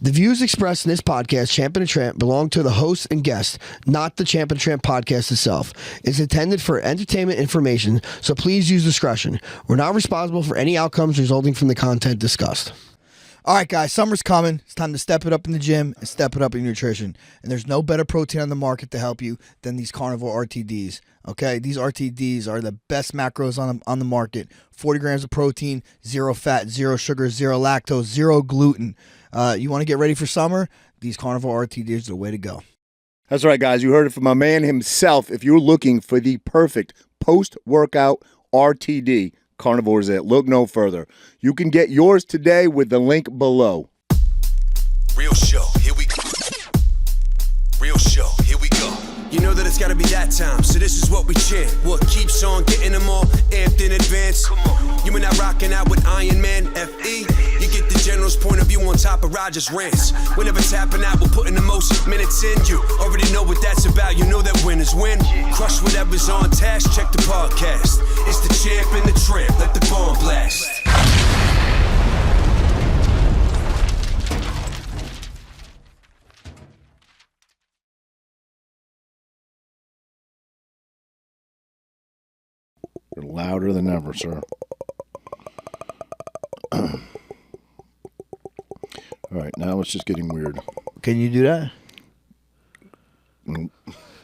The views expressed in this podcast, Champ and Tramp, belong to the host and guest, not the Champ and Tramp podcast itself. It's intended for entertainment information, so please use discretion. We're not responsible for any outcomes resulting from the content discussed. All right, guys, summer's coming. It's time to step it up in the gym and step it up in nutrition. And there's no better protein on the market to help you than these carnivore RTDs. Okay, these RTDs are the best macros on the market. 40 grams of protein, 0 fat, 0 sugar, 0 lactose, 0 gluten. You want to get ready for summer? These carnivore RTDs are the way to go. That's right, guys. You heard it from my man himself. If you're looking for the perfect post-workout RTD, Carnivore is it. Look no further. You can get yours today with the link below. Real show, here we go. Real show, here we go. You know that it's gotta be that time, so this is what we chant. What keeps on getting them all amped in advance? Come on. You and I rocking out with Iron Man, FE. You get the general's point of view on top of Roger's rants. We're never tapping out, we're putting the most minutes in. You already know what that's about, you know that winners win. Crush whatever's on task, check the podcast. It's the champ and the tramp, let the bomb blast. You're louder than ever, sir. All right, now it's just getting weird. Can you do that? Mm.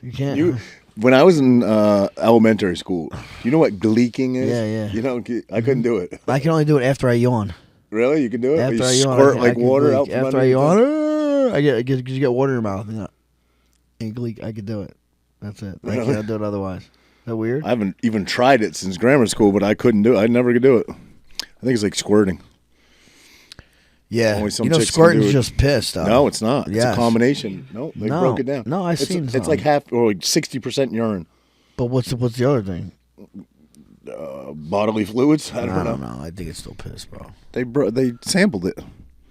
You can't. When I was in elementary school, you know what Gleeking is? Yeah. You know, I couldn't do it. I can only do it after I yawn. Really? You can do it? After you I yawn, squirt I like can water gleek. out from After I underneath yawn, because you get water in your mouth. And gleek, I could do it. That's it. I can't do it otherwise. Is that weird? I haven't even tried it since grammar school, but I couldn't do it. I never could do it. I think it's like squirting. Yeah. Only some you know, chicks can squirting's do it. just piss, though. No, it's not. It's Yes. a combination. No, they broke it down. No, I've seen It's some. like half or like 60% urine. But what's the other thing? Bodily fluids? I don't know. I think it's still piss, bro. They sampled it.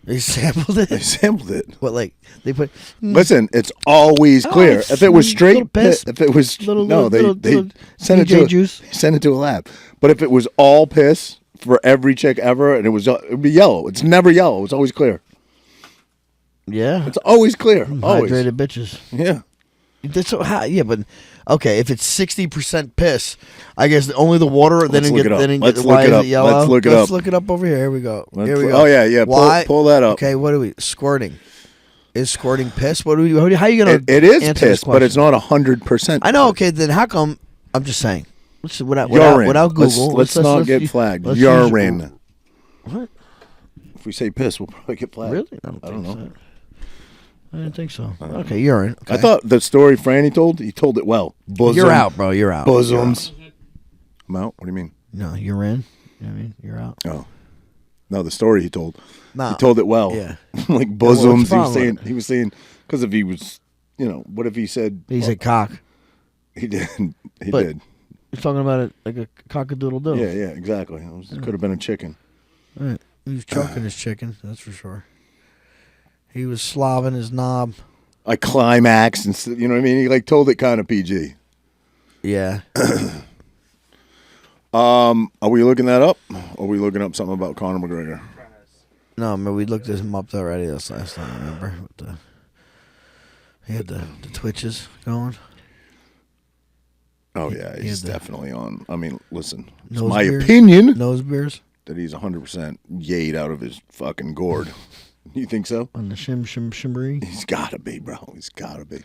They sampled it? They sampled it. What, like, they put... Listen, it's always clear. it's If it was straight little piss. if it was they sent it DJ to juice. send it to a lab. But if it was all piss for every chick ever, and it would be yellow. It's never yellow. It's always clear. Yeah. It's always clear. Always. Hydrated bitches. Yeah. That's so hot. Yeah, but okay, if it's 60% piss, I guess only the water. Then Let's it look get. it up. Then it Let's get, look why it is up. it yellow? Let's look it Let's up. look it up over here. Here we go. Let's Here we look- go. oh, yeah. Pull that up. Okay, what do we squirting? Is squirting piss? What do we? How are you gonna? It is answer this piss, but it's question? not 100%. I know. Okay, then how come? I'm just saying. Without Let's Google, not get flagged. let's Urine. What? If we say piss, we'll probably get flagged. Really? I don't know. So. I didn't think so. Okay, urine. Okay. I thought the story Franny told, he told it well. Bosom, You're out, bro. You're out. Bosoms. I'm out? What do you mean? No, you're in. You know what I mean, you're out. Oh. No, the story he told. Nah. He told it well. Yeah. Like bosoms. what's wrong with He was saying, because if he was, what if he said. He said cock. He did. He But- did. You're talking about it like a cock-a-doodle-doo. Yeah, exactly. It could have been a chicken. Right. He was choking his chicken, that's for sure. He was slobbing his knob. I climaxed, and you know what I mean? He like told it kind of PG. Yeah. Are we looking that up? Or are we looking up something about Conor McGregor? No, man, we looked him up already this last time, remember? He had the twitches going. Oh, yeah, He he's had the definitely on. I mean, listen, it's nose my beers. opinion Nose beers that he's 100% yayed out of his fucking gourd. You think so? on the shimmery. He's got to be, bro. He's got to be.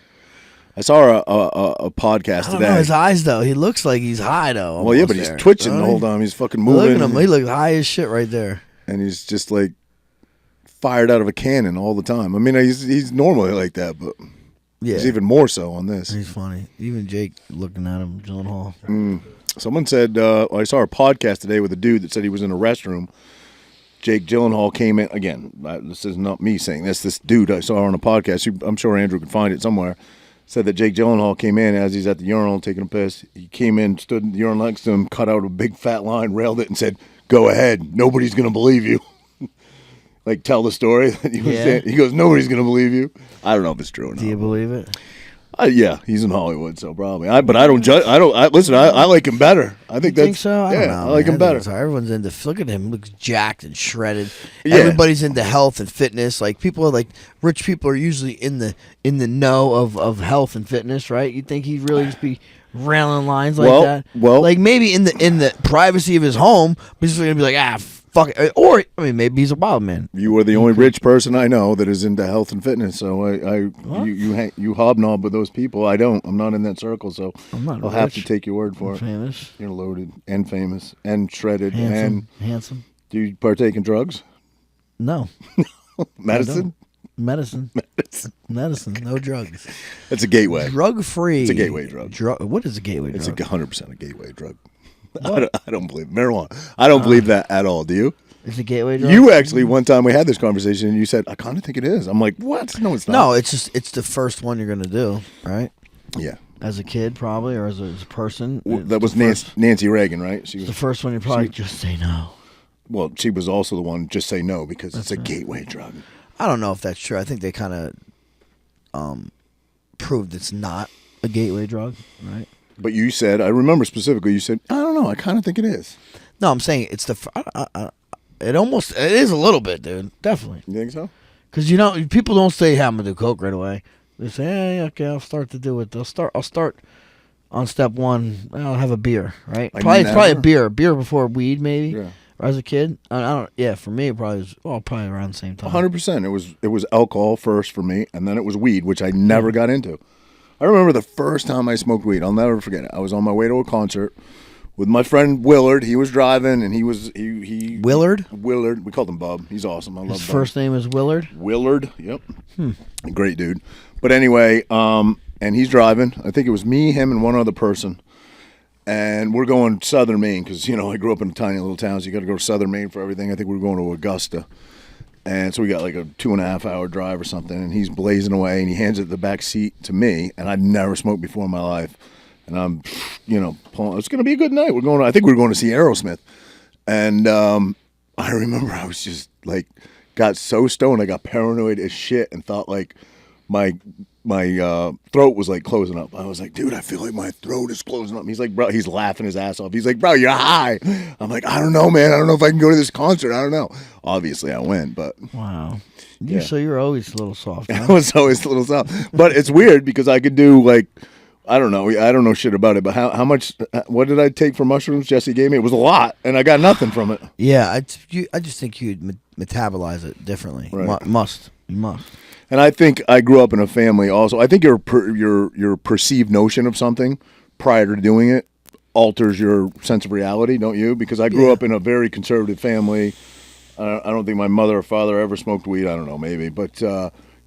I saw a podcast I don't today. know his eyes, though. He looks like he's high, though. Well, yeah, but he's twitching the whole time. He's fucking moving. Look at him. He looks high as shit right there. And he's just like fired out of a cannon all the time. I mean, he's normally like that, but Yeah. he's even more so on this. He's funny. Even Jake looking at him, Gyllenhaal. Someone said, I saw a podcast today with a dude that said he was in a restroom. Jake Gyllenhaal came in, again, this is not me saying this, this dude I saw on a podcast, I'm sure Andrew could find it somewhere, said that Jake Gyllenhaal came in as he's at the urinal taking a piss. He came in, stood in the urinal next to him, cut out a big fat line, railed it, and said, "Go ahead, nobody's going to believe you." Like, tell the story that he was saying. He goes, "Nobody's going to believe you." I don't know if it's true or not. Do you believe it? Yeah, he's in Hollywood, so probably. But I don't judge. Listen. I like him better. I think Think so? I don't know, I like him better. So everyone's into. Look at him, looks jacked and shredded. Yeah. Everybody's into health and fitness. Like people are like rich people are usually in the know of health and fitness, right? You think he'd really just be railing lines like that? Well, like maybe in the privacy of his home, but he's gonna be like, fuck it. Or I mean, maybe he's a wild man. You are the only rich person I know that is into health and fitness. So you hobnob with those people. I don't. I'm not in that circle. So I'll have to take your word for it. Famous. You're loaded and famous and shredded handsome. Do you partake in drugs? No. Medicine. Medicine. No drugs. It's a gateway. Drug free. It's a gateway drug. What is a gateway drug? It's 100% a gateway drug. I don't believe marijuana. I don't believe that at all. Do you? It's a gateway drug. You actually one time we had this conversation and you said, I kind of think it is. I'm like, what? No, it's not. No, it's the first one you're gonna do, right? Yeah. As a kid, probably, or as a person. Well, that was Nancy Reagan, right? She was the first one. You probably just say no. Well, she was also the one just say no because it's a gateway drug. I don't know if that's true. I think they kind of proved it's not a gateway drug, right? But you said, I remember specifically, you said, I don't know, I kind of think it is. No, I'm saying it's it is a little bit, dude. Definitely. You think so? Because people don't say, "Hey, I'm gonna do coke right away." They say, "Hey, okay, I'll start to do it." I'll start on step one. I'll have a beer, right? It's probably a beer before weed, maybe. Yeah. Or as a kid, I don't. Yeah, for me, it probably was probably around the same time. 100%. It was alcohol first for me, and then it was weed, which I never got into. I remember the first time I smoked weed. I'll never forget it. I was on my way to a concert with my friend Willard. He was driving, and he Willard. We called him Bub. He's awesome. I love Bub. His first name is Willard. Willard. Yep. Great dude. But anyway, and he's driving. I think it was me, him, and one other person. And we're going southern Maine because I grew up in a tiny little town. So you got to go to southern Maine for everything. I think we were going to Augusta. And so we got like a 2.5 hour drive or something, and he's blazing away, and he hands it the back seat to me, and I'd never smoked before in my life. And I'm, pulling, it's going to be a good night. I think we were going to see Aerosmith. And I remember I was just like, got so stoned, I got paranoid as shit and thought like my throat was like closing up. I was like, dude, I feel like my throat is closing up. He's like, bro, he's laughing his ass off. He's like, bro, you're high. I'm like, I don't know, man. I don't know if I can go to this concert. I don't know. Obviously, I went, but wow. Yeah. So you're always a little soft. Huh? I was always a little soft. But it's weird because I could do like, I don't know shit about it. But how much? What did I take for mushrooms? Jesse gave me. It was a lot, and I got nothing from it. Yeah, I just think you'd metabolize it differently. Right. You must. And I think I grew up in a family also. I think your perceived notion of something prior to doing it alters your sense of reality, don't you? Because I grew up in a very conservative family. I don't think my mother or father ever smoked weed. I don't know, maybe. But,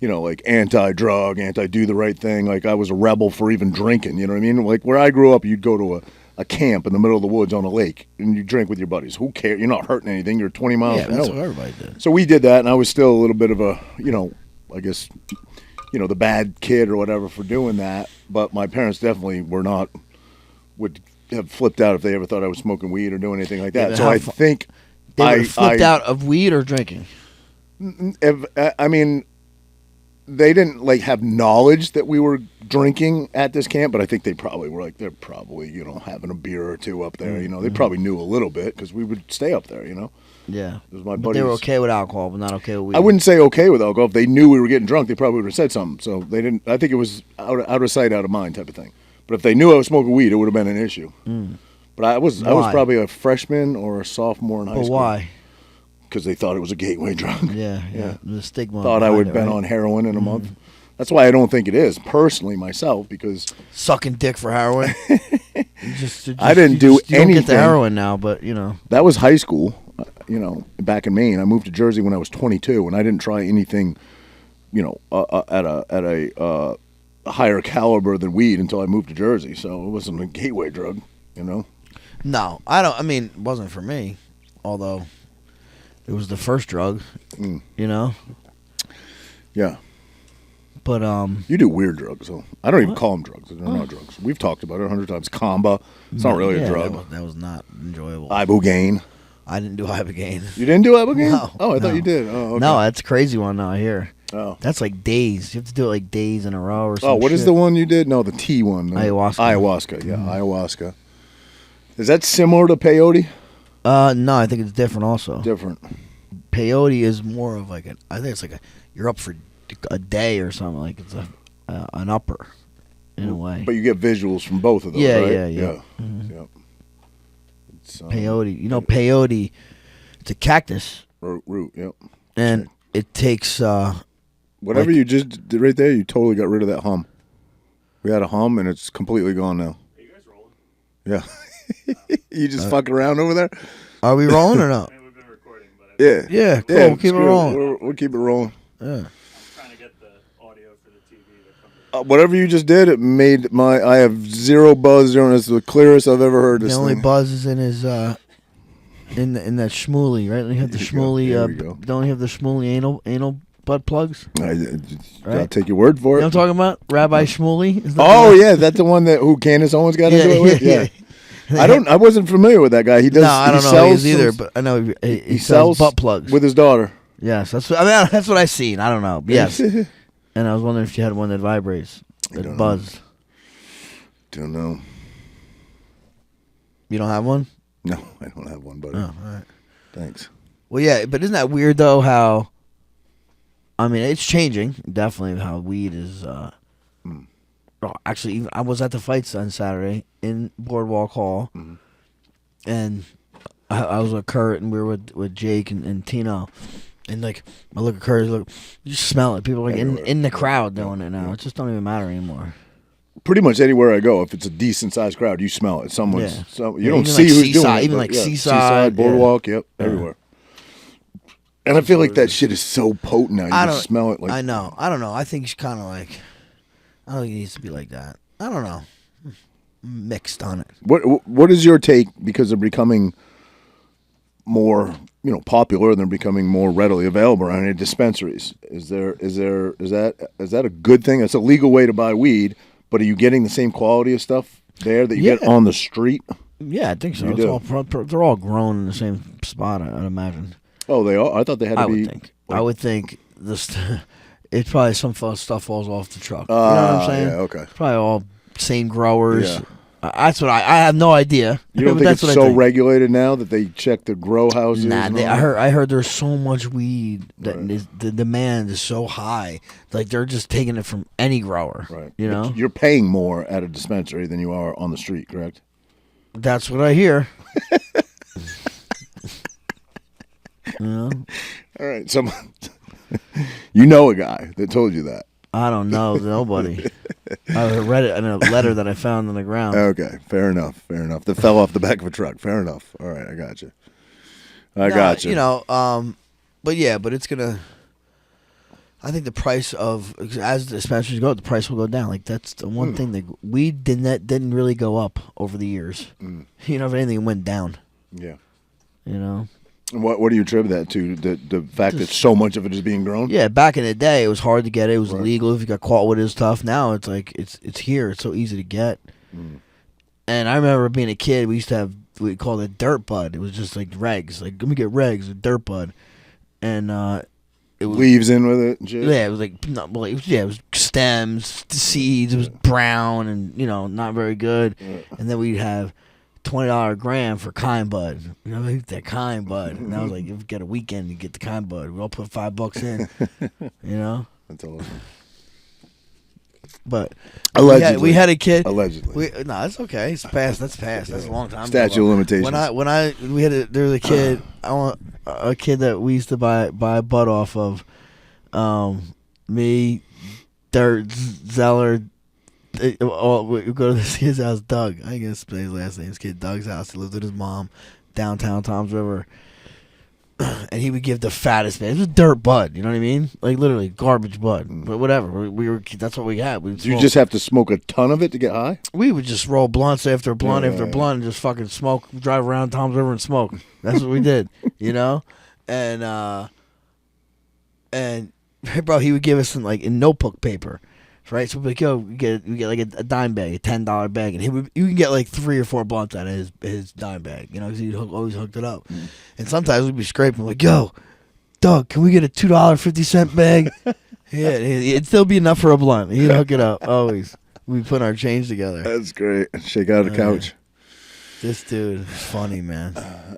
like anti-drug, anti-do the right thing. Like I was a rebel for even drinking, you know what I mean? Like where I grew up, you'd go to a camp in the middle of the woods on a lake, and you drink with your buddies. Who cares? You're not hurting anything. You're 20 miles from that's nowhere. what everybody did. So we did that, and I was still a little bit of a, I guess, the bad kid or whatever for doing that. But my parents definitely would have flipped out if they ever thought I was smoking weed or doing anything like that. So I think they would have flipped out of weed or drinking. They didn't like have knowledge that we were drinking at this camp, but I think they probably were like, they're probably, having a beer or two up there. They probably knew a little bit because we would stay up there, Yeah. It was my but they were okay with alcohol, but not okay with weed. I wouldn't say okay with alcohol. If they knew we were getting drunk, they probably would have said something. So they didn't. I think it was out of sight, out of mind type of thing. But if they knew I was smoking weed, it would have been an issue. But I was probably a freshman or a sophomore in high school. But why? Because they thought it was a gateway drug. Yeah. The stigma. Thought I would have been on heroin in a month. That's why I don't think it is, personally, myself, because... Sucking dick for heroin? I didn't do anything. You don't get the heroin now, but, That was high school, back in Maine. I moved to Jersey when I was 22, and I didn't try anything, at a higher caliber than weed until I moved to Jersey. So it wasn't a gateway drug, No, I don't. I mean, it wasn't for me, although it was the first drug, Yeah. But you do weird drugs, so I don't even call them drugs. They're not drugs. We've talked about it 100 times. Kamba, it's not really a drug. That was not enjoyable. Ibogaine. I didn't do Ibogaine. You didn't do Ibogaine? No. Oh, I thought you did. Oh, okay. No, that's a crazy one now. I hear. Oh. That's like days. You have to do it like days in a row or something. Oh, what is the one you did? No, the tea one. Ayahuasca. Ayahuasca, yeah, ayahuasca. Is that similar to peyote? No, I think it's different also. Different. Peyote is more of like I think it's like you're up for a day or something. Like it's an upper in a way. But you get visuals from both of those, Yeah, right? yeah. Mm-hmm. Yep. It's, Peyote. You know, peyote, it's a cactus. Root, yep. And it takes... Whatever you just did right there, you totally got rid of that hum. We had a hum, and it's completely gone now. Are you guys rolling? Yeah. You just fucking around over there? Are we rolling or not? I mean, we've been recording, but Yeah. Yeah, cool. Yeah, We'll keep it screw rolling. We'll keep it rolling. Yeah. I'm trying to get the audio for the TV to come to Whatever you just did, it made I have zero buzz, zero. It's the clearest I've ever heard this The only thing. buzz is in his... in that schmooly, right? You have the schmooly... There we go. Don't you have the schmooly anal butt plugs? I'll take your word for You it. know what I'm talking about? Rabbi Schmooly? Is that Oh the- yeah, that's the one that who Candace Owens got into it with. yeah. I wasn't familiar with that guy. He does. No, I don't he know sells his either, some- but I know he sells butt plugs. with his daughter. Yes, that's what I seen. I don't know. Yes, and I was wondering if you had one that vibrates, that don't know. buzzed. Don't know. You don't have one? No, I don't have one, buddy. Oh, all right. Thanks. Well, yeah, but isn't that weird though? How, I mean, it's changing definitely. How weed is. Oh, actually, even, I was at the fights on Saturday in Boardwalk Hall, and I was with Kurt, and we were with Jake and Tino, and like I look at Kurt, look, you smell it. People are like in the crowd doing it now. It just don't even matter anymore. Pretty much anywhere I go, if it's a decent sized crowd, you smell it. Someone's. Yeah. You Yeah, don't even see like who's Seaside, doing it. even but like yeah, Seaside, yeah. Boardwalk, yep, everywhere. And I feel like that shit is so potent now. You just smell it. Like I know. I don't know. I think it's kind of like. I don't think it needs to be like that. I don't know. Mixed on it. What is your take? Because they're becoming more, popular. They're becoming more readily available around any dispensaries. Is that a good thing? It's a legal way to buy weed, but are you getting the same quality of stuff there that you get on the street? Yeah, I think so. You It's do. all, they're all grown in the same spot, I'd imagine. Oh, they are. I thought they had to I be. would think. I would think this. It's probably some stuff falls off the truck. You know what I'm saying? Yeah, okay. It's probably all same growers. Yeah. That's what I have no idea. You don't But think that's it's what I so think. regulated now that they check the grow houses? Nah, and all I that? heard there's so much weed that Right. the demand is so high. Like they're just taking it from any grower. Right. You know? But you're paying more at a dispensary than you are on the street, correct? That's what I hear. You know? All right. You know a guy that told you that. I don't know nobody. I read it in a letter that I found on the ground. Okay. Fair enough. That fell off the back of a truck. Fair enough. All right. I got you. I got you. You know, but it's gonna. I think the price of as the dispensaries go, the price will go down. Like that's the one thing that weed didn't really go up over the years. You know, if anything, it went down. Yeah. You know. What do you attribute that to? The fact that so much of it is being grown? Yeah, back in the day, it was hard to get it. It was illegal. If you got caught with it, it was tough. Now it's like it's here. It's so easy to get. And I remember being a kid, we used to have we called it dirt bud. It was just like regs. Like let me get regs with dirt bud, and it was Leaves in with it and shit? yeah. It was like no, well, it was stems, seeds. It was brown and not very good. And then we'd have $20 a gram for kind bud. That kind bud. And I was like, if we get a weekend to get the kind bud, we all put $5 in. That's awesome. But Allegedly. we had a kid. Allegedly. No, it's okay. It's past. That's past. That's a long time. Statute ago. of limitations. There was a kid. I want a kid that we used to buy bud off of. Me, Dirt, Zeller. We go to his house, Doug. I guess his last name. His kid Doug's house. He lived with his mom downtown Toms River. And he would give the fattest man. It was dirt bud, you know what I mean? Like literally garbage bud. But whatever. We were. That's what we had. You just have to smoke a ton of it to get high? We would just roll blunts after blunt after blunt and just fucking smoke, drive around Toms River and smoke. That's what we did, And bro, he would give us some like in notebook paper. Right, so we'd be like, yo, we get like a dime bag, a $10 bag, and you can get like 3 or 4 blunts out of his dime bag, because he always hooked it up. And sometimes we'd be scraping like, yo, Doug, can we get a $2.50 bag? Yeah, it'd still be enough for a blunt. He'd hook it up always. We put our change together. That's great. Shake out the couch. This dude was funny, man.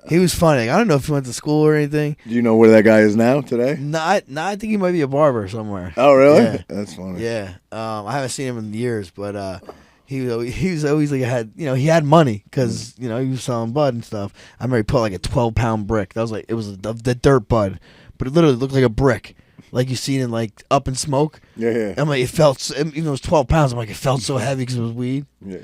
He was funny. Like, I don't know if he went to school or anything. Do you know where that guy is now today? I think he might be a barber somewhere. Oh, really? Yeah. That's funny. Yeah. I haven't seen him in years, but he was always like he had money because he was selling bud and stuff. I remember he put like a 12-pound brick. That was like it was the dirt bud, but it literally looked like a brick, like you seen in like Up in Smoke. Yeah. I'm like, it felt even though it was 12 pounds. I'm like, it felt so heavy because it was weed. Yeah.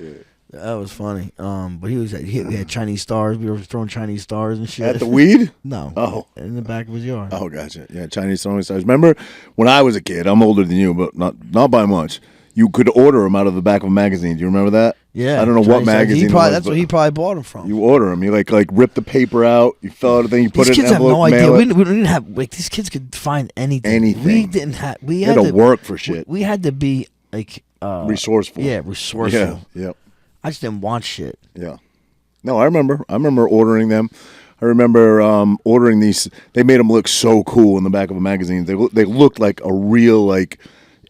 That was funny. But he had Chinese stars. We were throwing Chinese stars and shit. At the weed? No. Oh. In the back of his yard. Oh, gotcha. Yeah, Chinese throwing stars. Remember when I was a kid? I'm older than you, but not by much. You could order them out of the back of a magazine. Do you remember that? Yeah. I don't know what magazine. That's where he probably bought them from. You order them. You like rip the paper out. You fill out a thing. You put These it in kids an envelope. have no idea. Mail it. We didn't have like these kids could find anything. Anything. We didn't have. We You had had to work for shit. We had to be like Resourceful. Yeah, resourceful. Yeah. Yep. I just didn't want shit. Yeah. No, I remember ordering them. I remember ordering these. They made them look so cool in the back of a magazine. They looked like a real like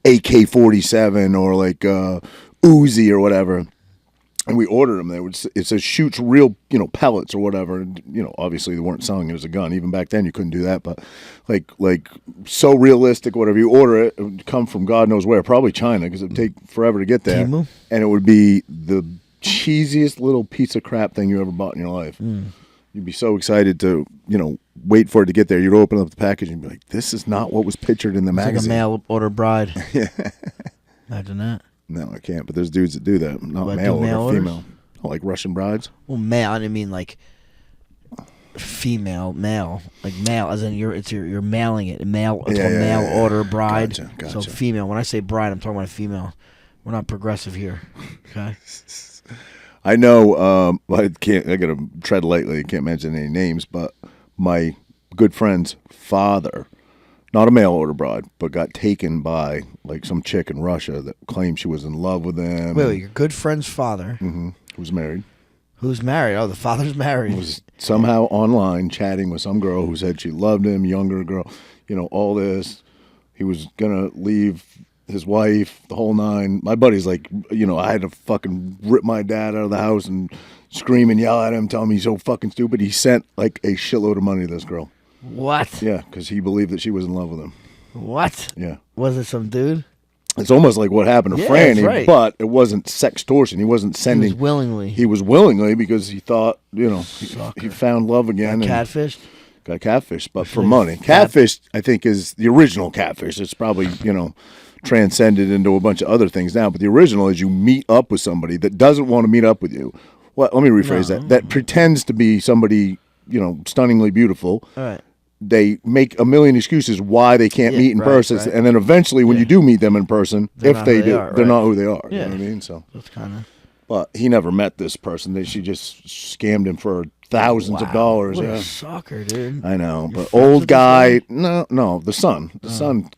AK-47 or like Uzi or whatever. And we ordered them. It says shoots real, pellets or whatever. And, obviously they weren't selling it as a gun. Even back then you couldn't do that. But like so realistic, whatever. You order it would come from God knows where. Probably China because it would take forever to get there. Timu? And it would be the cheesiest little piece of crap thing you ever bought in your life. You'd be so excited to, wait for it to get there. You'd open up the package and be like, this is not what was pictured in the magazine. Like a mail order bride. Yeah. Imagine that. No, I can't. But there's dudes that do that. Not What, male do mail order, orders? female. Oh, like Russian brides. Well, male. I didn't mean like female, male. Like male, as in you're mailing it. Mail. It's called mail order bride. Gotcha. So female. When I say bride, I'm talking about a female. We're not progressive here. Okay. I know. I gotta tread lightly. I can't mention any names, but my good friend's father, not a mail order bride, but got taken by like some chick in Russia that claimed she was in love with him. Wait, your good friend's father, who's married, who's married? Oh, the father's married. was somehow online chatting with some girl who said she loved him, younger girl. All this. He was gonna leave his wife, the whole nine. My buddy's like, I had to fucking rip my dad out of the house and scream and yell at him, tell him he's so fucking stupid. He sent like a shitload of money to this girl. What? Yeah, because he believed that she was in love with him. What? Yeah. Was it some dude? It's almost like what happened to Yeah, Franny, that's right. but it wasn't sextortion. He wasn't sending. He was willingly. He was willingly because he thought, he found love again. Catfished? Got catfished, but for money. Catfish, I think, is the original catfish. It's probably, transcended into a bunch of other things now. But the original is you meet up with somebody that doesn't want to meet up with you. Well, let me rephrase that. That pretends to be somebody, stunningly beautiful. All right. They make a million excuses why they can't meet in person, right. and then eventually, when you do meet them in person, They're if they do, they're right. not who they are. Yeah. You know what I mean? So, That's kind of. but he never met this person. She just scammed him for thousands of dollars. What Yeah, a sucker, dude. I know. But friends old with this guy, no, the son. The son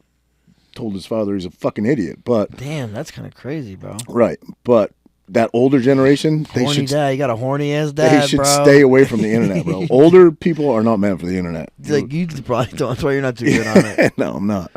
told his father he's a fucking idiot. But Damn, that's kind of crazy, bro. right, but that older generation, they Horny should. dad, you got a horny ass dad, They should bro. stay away from the internet, bro. Older people are not meant for the internet. Like you probably don't. That's why you're not too good on it. No, I'm not.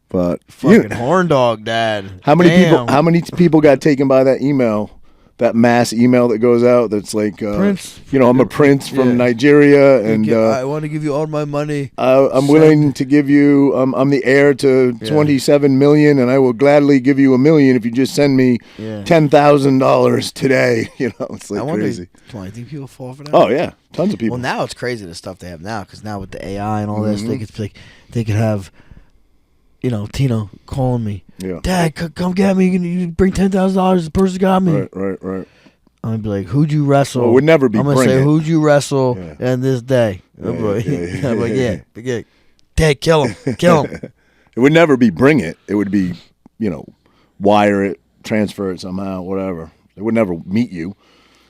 But Fucking horn dog dad. How many Damn. people? How many people got taken by that email? That mass email that goes out. That's like, Prince. I'm a prince from Yeah. Nigeria, and I want to give you all my money. I'm willing to give you. I'm the heir to 27 million, and I will gladly give you $1 million if you just send me $10,000 today. It's like crazy. Do you think people fall for that? Oh yeah, tons of people. Well, now it's crazy the stuff they have now, because now with the AI and all this, they could have, Tino calling me. Yeah. Dad, come get me. You bring $10,000. The person got me. Right. I'm gonna be like, who'd you wrestle? Well, it would never be I'm gonna bring say, it. who'd you wrestle Yeah. in this day? Yeah, I'm like, yeah. I'm like, yeah. Dad, kill him. It would never be bring it. It would be, wire it, transfer it somehow, whatever. It would never meet you.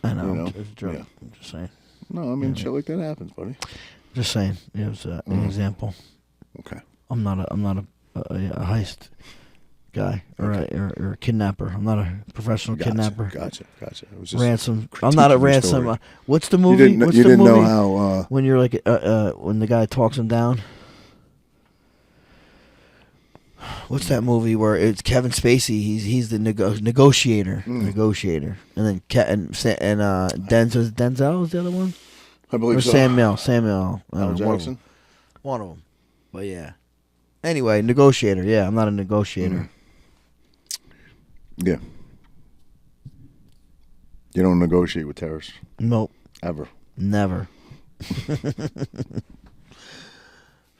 I know. You know? It's a joke. Yeah. I'm just saying. No, I mean shit like that happens, buddy. Just saying. It was an example. Okay. I'm not a heist guy or a kidnapper. I'm not a professional kidnapper. Gotcha. It was just Ransom. I'm not a critiquing your ransom. story. What's the movie? You What's didn't the movie? know how. When you're like when the guy talks him down. what's that movie where it's Kevin Spacey? He's the negotiator, and then Denzel is the other one, I believe or so. Samuel. Jackson. One of them. But yeah. Anyway, negotiator. Yeah, I'm not a negotiator. Yeah. You don't negotiate with terrorists. Nope. Ever. Never.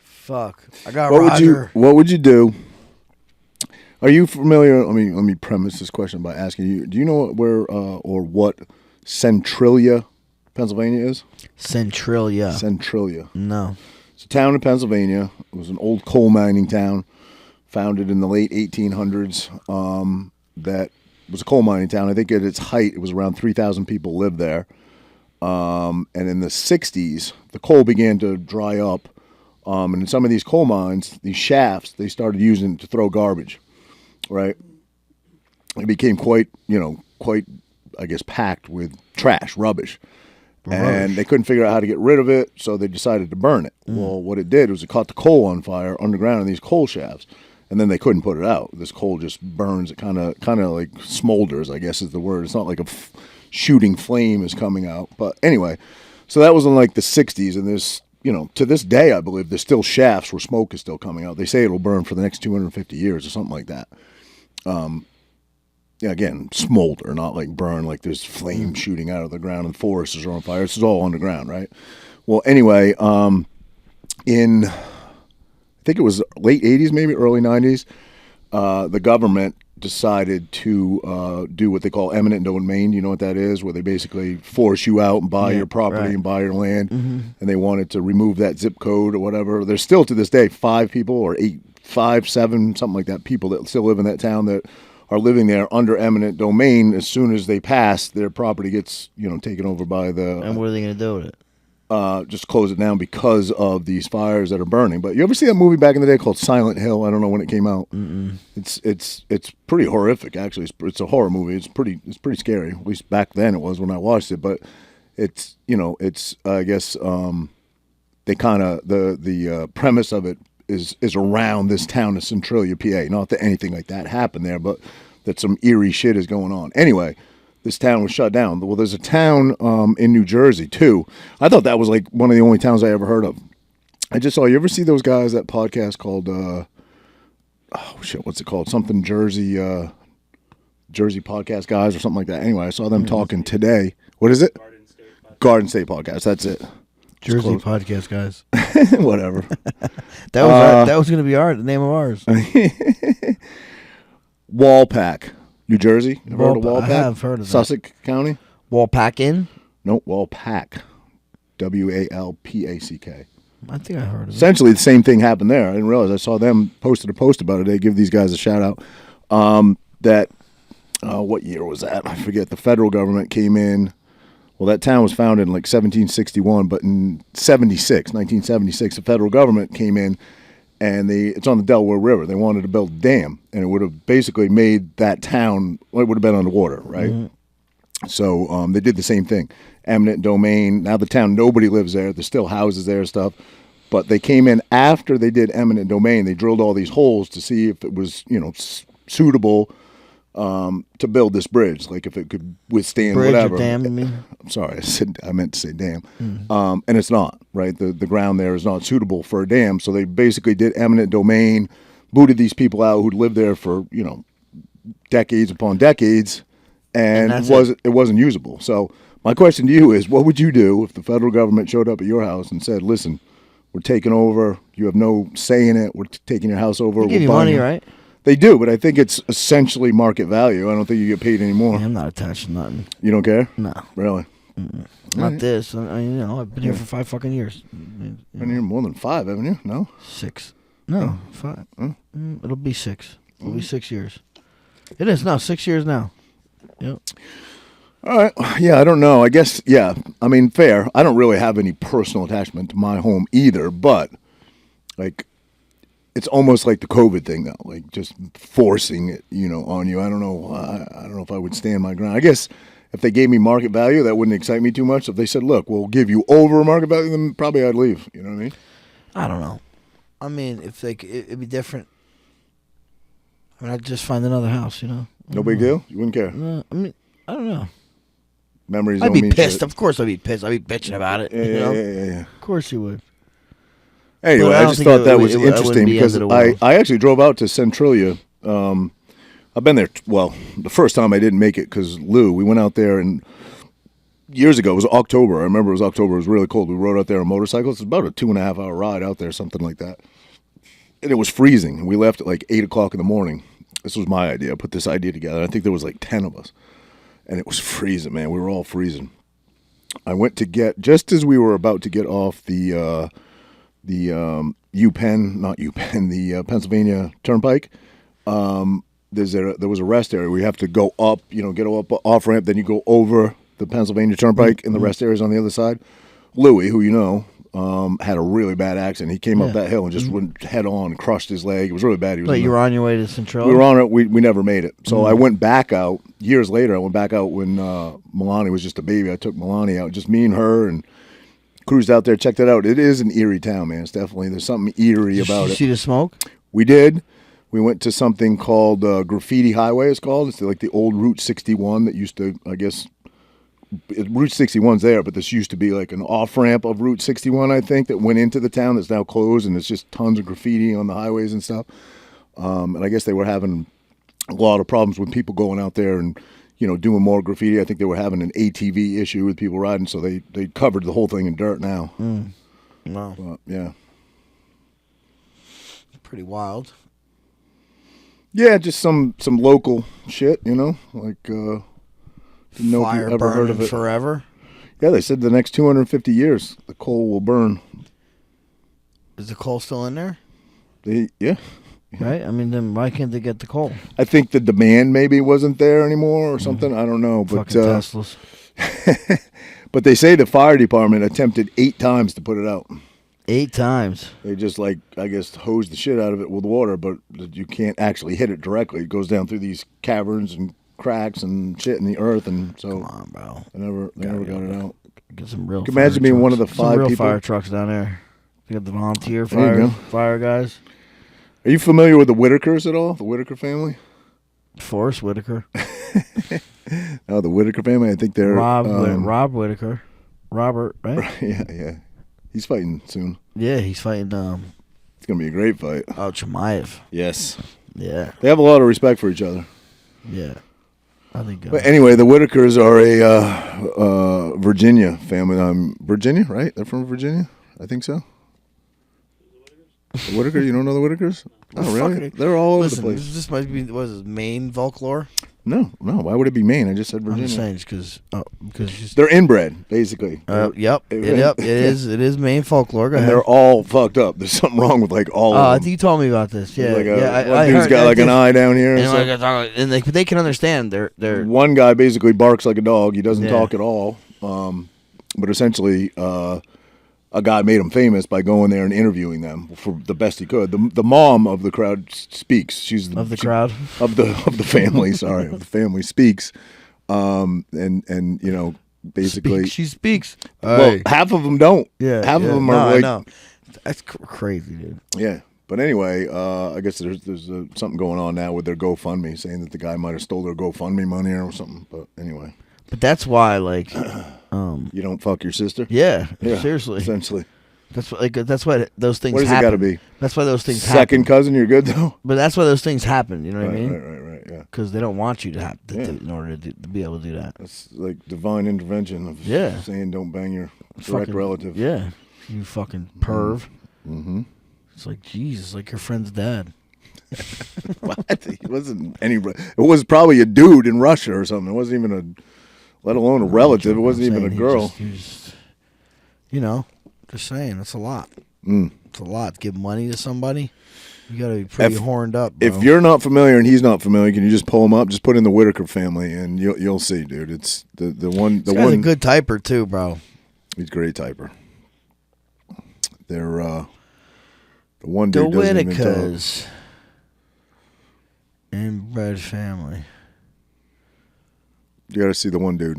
Fuck. I got What Roger. What would you do? Are you familiar? Let me premise this question by asking you. Do you know where or what Centralia, Pennsylvania is? Centralia. Centralia. No. It's a town in Pennsylvania. It was an old coal mining town, founded in the late 1800s. That was a coal mining town. I think at its height, it was around 3,000 people lived there. And in the 60s, the coal began to dry up. And in some of these coal mines, these shafts, they started using to throw garbage, right? It became quite, I guess, packed with trash, rubbish. And they couldn't figure out how to get rid of it, so they decided to burn it. Well, what it did was it caught the coal on fire underground in these coal shafts, and then they couldn't put it out. This coal just burns. It kind of like smolders, I guess is the word. It's not like a shooting flame is coming out. But anyway, so that was in like the 60s, and there's, to this day, I believe there's still shafts where smoke is still coming out. They say it'll burn for the next 250 years or something like that. Yeah, again, smolder, not like burn, like there's flame shooting out of the ground and forests are on fire. This is all underground, right? Well, anyway, in, I think it was late 80s, maybe early 90s, the government decided to do what they call eminent domain. You know what that is? Where they basically force you out and buy your property and buy your land. And they wanted to remove that zip code or whatever. There's still to this day 5 people or 8, 5, 7, something like that, people that still live in that town that are living there under eminent domain. As soon as they pass, their property gets, taken over by the... And what are they going to do with it? Just close it down because of these fires that are burning. But you ever see that movie back in the day called Silent Hill? I don't know when it came out. It's pretty horrific, actually. It's a horror movie. It's pretty scary. At least back then it was when I watched it. But it's I guess they kind of the premise of it is around this town of Centralia, PA. Not that anything like that happened there, but that some eerie shit is going on. Anyway, this town was shut down. Well, there's a town in New Jersey, too. I thought that was like one of the only towns I ever heard of. I just saw, you ever see those guys, that podcast called, what's it called? Something Jersey Podcast Guys or something like that. Anyway, I saw them talking today. What is it? Garden State Podcast. That's it. Jersey Podcast Guys. Whatever. That was going to be the name of ours. Walpack, New Jersey. Have heard of Walpack? I have heard of that. Sussex County? Walpackin? No, Walpack. WALPACK. I think I heard of it. Essentially, the same thing happened there. I didn't realize. I saw them posted a post about it. They give these guys a shout out. What year was that? I forget. The federal government came in. Well, that town was founded in like 1761, but in 1976, the federal government came in, and it's on the Delaware River. They wanted to build a dam, and it would have basically made that town, well, it would have been underwater, right? So they did the same thing. Eminent domain. Now the town, nobody lives there. There's still houses there and stuff. But they came in after they did eminent domain. They drilled all these holes to see if it was, suitable to build this bridge, like if it could withstand bridge whatever. Or dam, you mean? I'm sorry, I meant to say dam. And it's not, right? The ground there is not suitable for a dam. So they basically did eminent domain, booted these people out who'd lived there for, decades upon decades, and it wasn't usable. So my question to you is, what would you do if the federal government showed up at your house and said, listen, we're taking over, you have no say in it, we're taking your house over. They give you money, right? They do, but I think it's essentially market value. I don't think you get paid anymore. Yeah, I'm not attached to nothing. You don't care? No. Really? Not this. I've been here for 5 fucking years. Been here more than 5, haven't you? No? 6. No, 5. It'll be 6. It'll be 6 years. It is now 6 years now. Yep. All right. Yeah, I don't know. I guess, yeah. I mean, fair. I don't really have any personal attachment to my home either, but, like, it's almost like the COVID thing, though, like just forcing it, on you. I don't know. I don't know if I would stand my ground. I guess if they gave me market value, that wouldn't excite me too much. If they said, look, we'll give you over market value, then probably I'd leave. You know what I mean? I don't know. I mean, if it'd be different. I mean, I'd just find another house, you know. No big deal. You wouldn't care. I mean, I don't know. Memories. I'd don't be mean pissed. shit. Of course, I'd be pissed. I'd be bitching about it. Yeah, you know? yeah. Of course you would. Anyway, But I I don't just think thought it that would- was it would- I interesting wouldn't be because end of the world. I actually drove out to Centralia. I've been there. Well, the first time I didn't make it because Lou. We went out there and years ago. It was October. I remember it was October. It was really cold. We rode out there on motorcycles. It's about a 2.5 hour ride out there, something like that. And it was freezing. We left at like 8 o'clock in the morning. This was my idea. I put this idea together. I think there was like 10 of us, and it was freezing, man. We were all freezing. I went to get just as we were about to get off the Pennsylvania Turnpike. There was a rest area where you have to go up, get up off ramp, then you go over the Pennsylvania Turnpike, and the rest area's on the other side. Louis, who you know, had a really bad accident. He came up that hill and just went head on, crushed his leg. It was really bad. He was But you were on your way to Centralia? We were on it. We never made it. So I went back out years later. I went back out when Milani was just a baby. I took Milani out, just me and her, and cruised out there, checked it out. It is an eerie town, man. It's definitely, there's something eerie about Did you it. see the smoke? We did. We went to something called Graffiti Highway, it's called. It's like the old Route 61 that used to, I guess, Route 61's there, but this used to be like an off-ramp of Route 61, I think, that went into the town that's now closed, and it's just tons of graffiti on the highways and stuff. And I guess they were having a lot of problems with people going out there and, doing more graffiti. I think they were having an ATV issue with people riding, so they covered the whole thing in dirt now. Wow. But, yeah. Pretty wild. Yeah, just some local shit, like didn't know if Fire you ever heard of burning it. forever. Yeah, they said the next 250 years the coal will burn. Is the coal still in there? Yeah. Right? I mean, then why can't they get the coal? I think the demand maybe wasn't there anymore or something. I don't know, but Fucking Teslas. but they say the fire department attempted 8 times to put it out. 8 times. They just I guess hose the shit out of it with water, but you can't actually hit it directly. It goes down through these caverns and cracks and shit in the earth, and so Come on, bro. they never got it out. Get some real. Can you imagine being one of the Some 5 real people? fire trucks down there. You got the volunteer There you go. fire guys. Are you familiar with the Whitakers at all? The Whitaker family? Forrest Whitaker. Oh, the Whitaker family. I think they're Rob Whitaker. Robert, right? Yeah. He's fighting soon. Yeah, he's fighting. It's gonna be a great fight. Oh, Chimaev. Yes. Yeah, They have a lot of respect for each other. yeah. I think. But anyway, the Whitakers are a Virginia family. Virginia, right? They're from Virginia. I think so. The Whitaker, you don't know the Whitakers? Oh, really? Fucking- They're all over Listen, the place. this might be Maine folklore. No. Why would it be Maine? I just said I'm Virginia. just saying, just because They're inbred, basically. yep, it is Maine folklore. Go And ahead. they're all fucked up. There's something wrong with all I of them. think you told me about this. Yeah, One I dude's heard got that like an eye down here. and they can understand. They're One guy basically barks like a dog. He doesn't Yeah. talk at all. But essentially, a guy made him famous by going there and interviewing them for the best he could. The mom of the crowd speaks. She's of the crowd. of the family. Sorry, of the family speaks. And basically, She speaks. well, half of them don't. Yeah, half of them no, are I like, know. That's crazy, dude. yeah. But anyway, I guess there's something going on now with their GoFundMe, saying that the guy might have stole their GoFundMe money or something. But anyway, But that's why, you don't fuck your sister. yeah, Yeah, seriously, essentially. that's why those things. What does it happen. gotta be? That's why those things Second happen. cousin, you're good though. But that's why those things happen. You know what I mean? Right. Yeah. Because they don't want you to have Yeah. in order to be able to do that. That's like divine intervention of Yeah. saying don't bang your direct Fucking- relative. Yeah, you fucking perv. Mm-hmm. It's like Jesus, like your friend's dad. What? It wasn't any. It was probably a dude in Russia or something. It wasn't even a, let alone a relative. It wasn't even a girl. Just saying, it's a lot. It's a lot. Give money to somebody, you got to be pretty If- horned up. Bro. If you're not familiar and he's not familiar, can you just pull him up? Just put in the Whitaker family, and you'll see, dude. It's the one. The this guy's one. a good typer too, bro. He's a great typer. They're the one The dude doesn't even talk. Whitakers, inbred family. You got to see the one dude.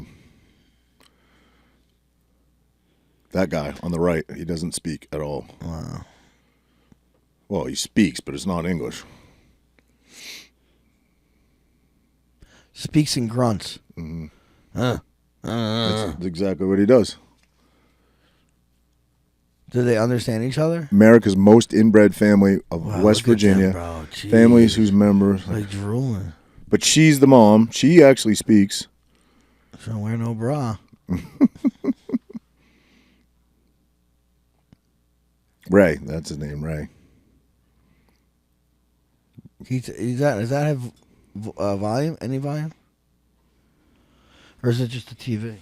That guy on the right, he doesn't speak at all. Wow. Well, he speaks, but it's not English. Speaks in grunts. That's exactly what he does. Do they understand each other? America's most inbred family of West Virginia. Them, families whose members. Like drooling. But she's the mom. She actually speaks. She don't wear no bra. Ray, that's his name, Ray. Does that have volume? Any volume? Or is it just the TV? That's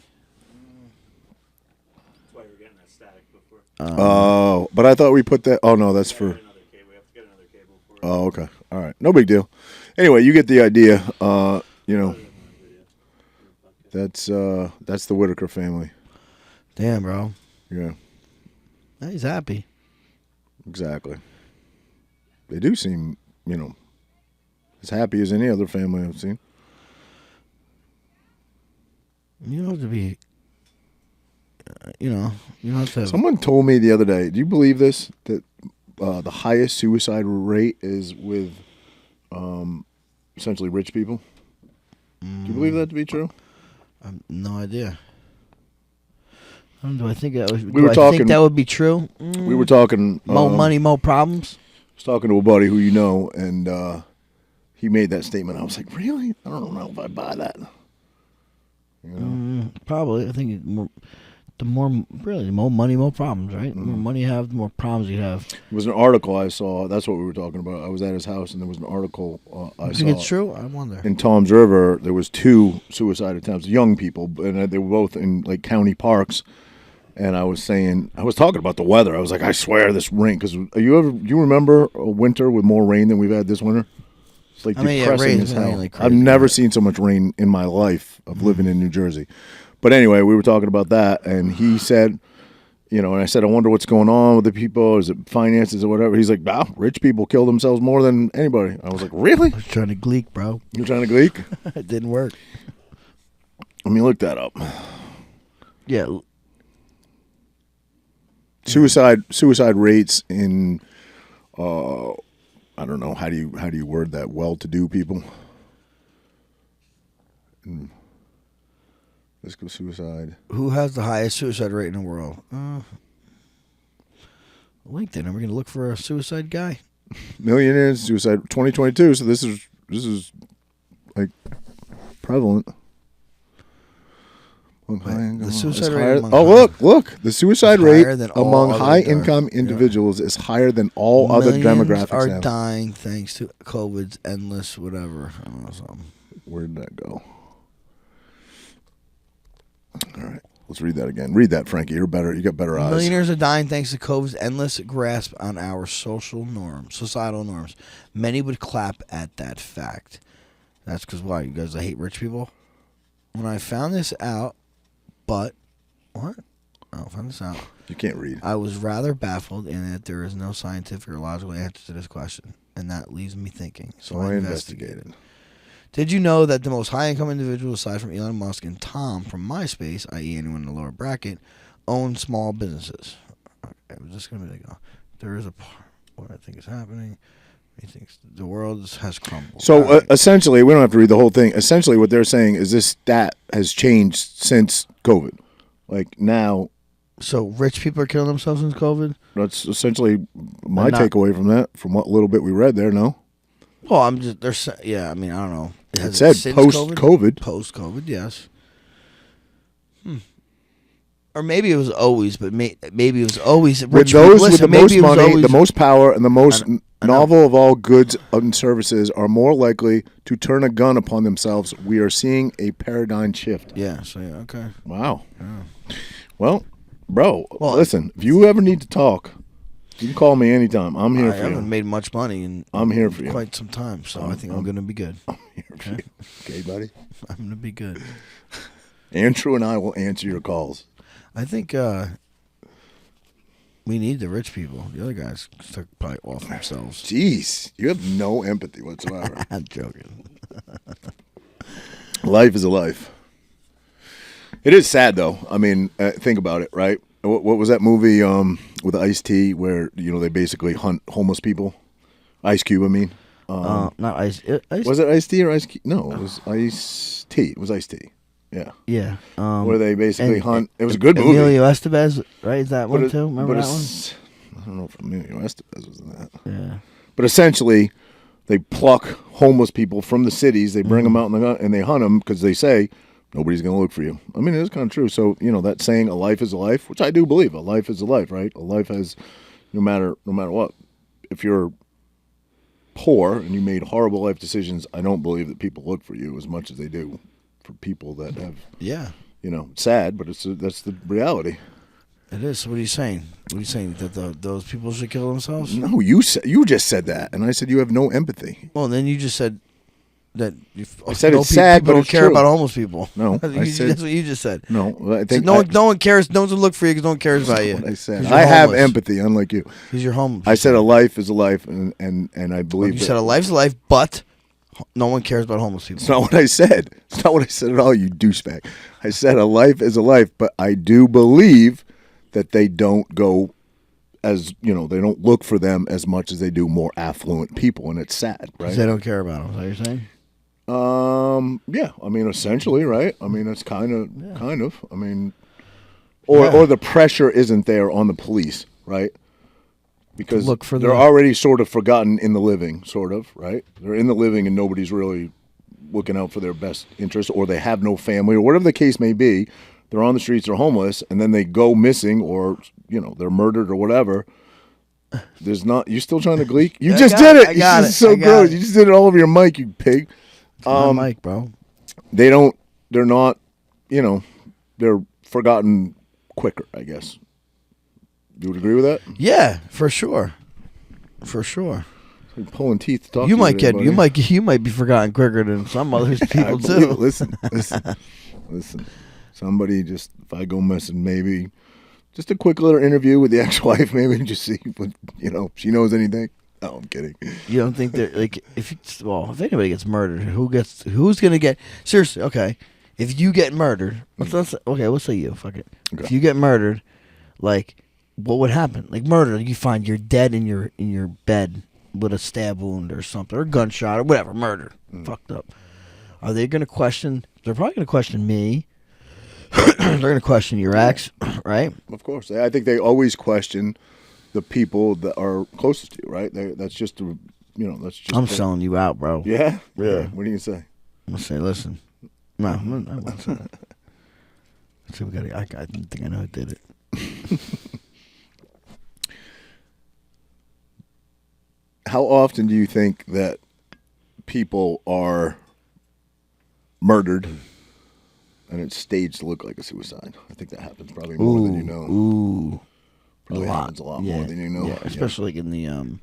why you were getting that static before. Oh, but I thought we put that. Oh no, that's for. We have to get another cable for it. Oh, okay. All right. No big deal. Anyway, you get the idea. You know, that's the Whitaker family. Damn, bro. Yeah. He's happy. Exactly. They do seem, you know, as happy as any other family I've seen. You don't have to be. You don't have to. Someone told me the other day. Do you believe this? That the highest suicide rate is with essentially rich people. Do you believe that to be true? I have no idea. Do I think that would, talking- think that would be true? We were talking. More money, more problems. I was talking to a buddy who you know, and he made that statement. I was like, really? I don't know if I buy that. You know? Probably. I think the more money, more problems, right? The more money you have, the more problems you have. It was an article I saw. That's what we were talking about. I was at his house, and there was an article I You saw. think it's true? I wonder. In Tom's River, there was 2 suicide attempts, young people, and they were both in like county parks. And I was talking about the weather. I was like, I swear this rain, because do you remember a winter with more rain than we've had this winter? It's like depressing as hell. Like I've never seen so much rain in my life of living in New Jersey. But anyway, we were talking about that, and he said, you know, and I said, I wonder what's going on with the people. Is it finances or whatever? He's like, rich people kill themselves more than anybody. I was like, really? I was trying to gleek, bro. You're trying to gleek? It didn't work. Let me look that up. Yeah. Suicide rates in I don't know, how do you word that, well-to-do people? Let's go suicide. Who has the highest suicide rate in the world? LinkedIn. Are we going to look for a suicide guy? Millionaires suicide 2022. So this is like prevalent. The suicide rate higher, among look! The suicide It's rate higher than all among other high-income individuals is higher than all other demographics. Are now. dying thanks to COVID's endless whatever. I don't know something. Where did that go? All right, let's read that again. Read that, Frankie. You're better. You got better eyes. Millionaires are dying thanks to COVID's endless grasp on our societal norms. Many would clap at that fact. That's because why? You guys hate rich people? When I found this out, what? I found this out. You can't read. I was rather baffled in that there is no scientific or logical answer to this question, and that leaves me thinking. So I investigated. Did you know that the most high-income individuals, aside from Elon Musk and Tom from MySpace, i.e. anyone in the lower bracket, own small businesses? Okay, I'm just going to go. There is a part. What I think is happening. He thinks the world has crumbled. So essentially, we don't have to read the whole thing. Essentially, what they're saying is this stat has changed since COVID. Like now. So rich people are killing themselves since COVID? That's essentially my takeaway from that, from what little bit we read there, no? Well, I mean, I don't know. It said post-COVID. Post-COVID, yes. Or maybe it was always, but maybe it was always. With those with the most money, the most power, and the most novel of all goods and services are more likely to turn a gun upon themselves. We are seeing a paradigm shift. Yeah, so yeah, okay. Wow. Yeah. Well, bro, listen, if you ever need to talk, you can call me anytime. I'm here for you. I haven't made much money in I'm here for you. Quite some time, so I think I'm going to be good. I'm here for you. Okay, buddy? I'm going to be good. Andrew and I will answer your calls. I think we need the rich people. The other guys took probably off themselves. Jeez, you have no empathy whatsoever. I'm joking. Life is a life. It is sad, though. I mean, think about it, right? What was that movie with Ice-T where, they basically hunt homeless people? Ice Cube, I mean. Not Ice. Was it Ice Tea or Ice? No, it was Ice Tea. It was Ice Tea. Yeah. Yeah. Where they basically hunt. It was a good movie. Emilio Estevez, right? Is that one too? Remember that one? I don't know if Emilio Estevez was in that. Yeah. But essentially, they pluck homeless people from the cities. They bring them out and they hunt them because they say nobody's going to look for you. I mean, it is kind of true. So that saying, "A life is a life," which I do believe. A life is a life, right? A life has, no matter what. If you're poor and you made horrible life decisions, I don't believe that people look for you as much as they do for people that have. Yeah. Sad, but that's the reality. It is. So what are you saying? What are you saying? That those people should kill themselves? No, you just said that, and I said you have no empathy. Well, then you just said that. I said it's sad, people but don't it's care true. about homeless people. No, that's what you just said. No, I think no one cares. No one's gonna look for you because no one cares about you. What I said. 'Cause you're I have homeless. empathy, unlike you. Because you're homeless. I said a life is a life, and I believe You that. said a life's a life, but no one cares about homeless people. It's not what I said. It's not what I said at all, you douchebag. I said a life is a life, but I do believe that they don't go as, they don't look for them as much as they do more affluent people, and it's sad, right? Because they don't care about them. Is that what you're saying? Yeah. I mean, essentially, right? I mean, it's kind of. I mean, or the pressure isn't there on the police, right? Because Look for they're already sort of forgotten in the living, sort of, right? They're in the living and nobody's really looking out for their best interest, or they have no family, or whatever the case may be. They're on the streets, they're homeless, and then they go missing, or they're murdered or whatever. There's not. You still trying to gleek? You just did it. I got This it. is so I got gross. it. You just did it all over your mic, you pig. Mike, bro. They don't. They're not. They're forgotten quicker, I guess. You would agree with that? Yeah, for sure. For sure. You're pulling teeth to talk You to might today, buddy. you might be forgotten quicker than some other I people believe too. it. Listen. Somebody just, if I go missing, maybe just a quick little interview with the ex-wife, maybe just see if she knows anything. No, I'm kidding. You don't think that if anybody gets murdered, who's gonna get seriously? Okay, if you get murdered, let's say you. Fuck it. Okay. If you get murdered, like, what would happen? Like murder, you find you're dead in your bed with a stab wound or something, or a gunshot or whatever. Murder, fucked up. Are they gonna question? They're probably gonna question me. They're gonna question your ex, right? Of course. I think they always question the people that are closest to you, right? That's just I'm selling you out, bro. Yeah? Yeah. What do you say? I'm gonna say, listen. No, I won't say that. Let's see, I think I know who did it. How often do you think that people are murdered and it's staged to look like a suicide? I think that happens probably more than you know. Ooh. Probably happens a lot more than you know. Yeah, especially like in the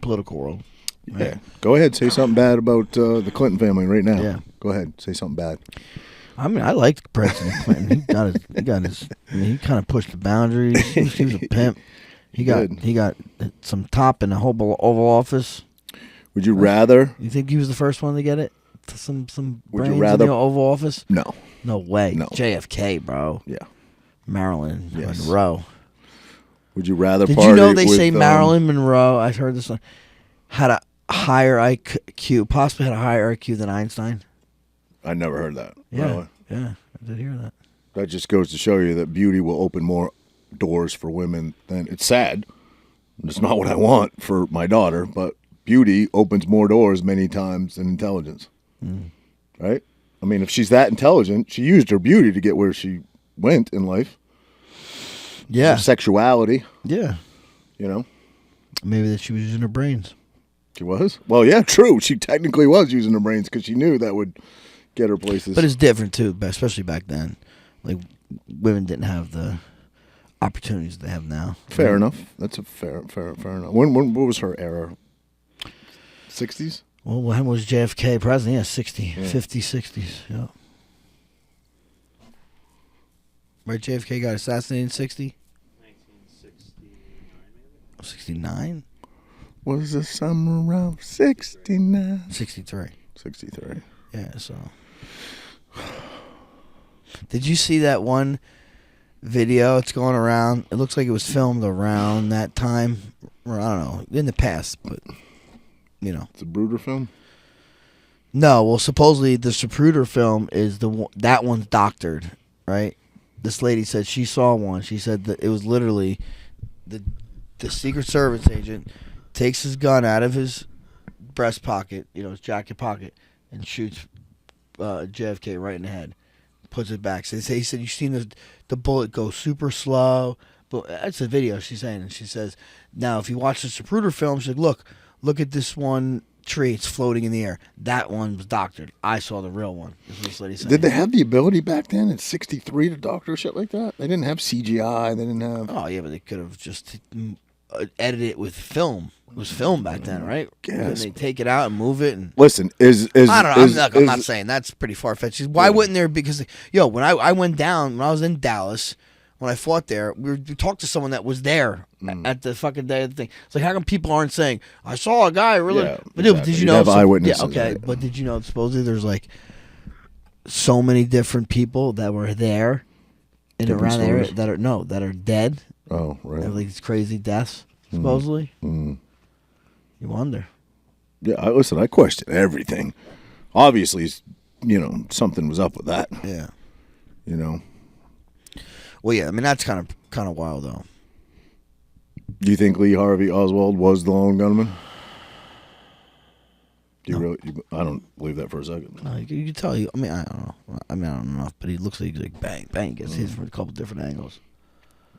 political world. Right? Yeah. Go ahead, say something bad about the Clinton family right now. Yeah. Go ahead, say something bad. I mean, I liked President Clinton. He kind of pushed the boundaries. He was a pimp. He got some top in the whole Oval Office. Would you rather? You think he was the first one to get it? Some Would you brains rather- in the Oval Office? No. No way. No. JFK, bro. Yeah. Marilyn Yes. Monroe. Would you rather Did party you know they with, say Marilyn Monroe? I heard this one. Had a higher IQ, possibly had a higher IQ than Einstein. I never heard that. Yeah, Really. yeah, I did hear that. That just goes to show you that beauty will open more doors for women than it's sad. It's not what I want for my daughter, but beauty opens more doors many times than intelligence. Right? I mean, if she's that intelligent, she used her beauty to get where she went in life. Yeah, Her sexuality, yeah. Maybe that she was using her brains. She was? Well, yeah, true. She technically was using her brains because she knew that would get her places. But it's different too, especially back then. Like, women didn't have the opportunities they have now. Fair enough. That's a fair enough. What was her era? 60s? Well, when was JFK president? Yeah, 60, 50s, 60s. Yeah. Right, JFK got assassinated in 60? 1969, maybe? 69? Was the summer of 69? 63. 63. Yeah, so. Did you see that one video? It's going around. It looks like it was filmed around that time. Or I don't know, in the past, but you know. It's a Bruder film. No, well, supposedly the Zapruder film is that one's doctored, right? This lady said she saw one. She said that it was literally the Secret Service agent takes his gun out of his breast pocket, his jacket pocket, and shoots JFK right in the head. Puts it back. So he said, "You've seen the bullet go super slow." But that's a video she's saying, and she says, "Now if you watch the Zapruder film, she's like, look at this one tree. It's floating in the air. That one was doctored. I saw the real one." Is what this lady saying. Did they have the ability back then at 63 to doctor shit like that? They didn't have CGI. They didn't have. Oh yeah, but they could have just edited it with film. It was film back then, right? And they take it out and move it. And listen, I don't know. I'm not saying that's pretty far fetched. Why wouldn't there? Because when I went down when I was in Dallas. When I fought there, we talked to someone that was there at the fucking day of the thing. It's like, how come people aren't saying, I saw a guy really? Yeah, but dude, did you know? Have eyewitnesses. Yeah, okay. Right? But did you know supposedly there's like so many different people that were there in around the area that are dead. Oh, right. Have like these crazy deaths, supposedly. Mm. You wonder. Yeah, I question everything. Obviously, something was up with that. Yeah. Well, yeah, I mean that's kind of wild though. Do you think Lee Harvey Oswald was the lone gunman? Do you really? I don't believe that for a second. No, you can tell. I mean, I don't know. I don't know enough, but he looks like he's like bang, bang, gets hit from a couple different angles.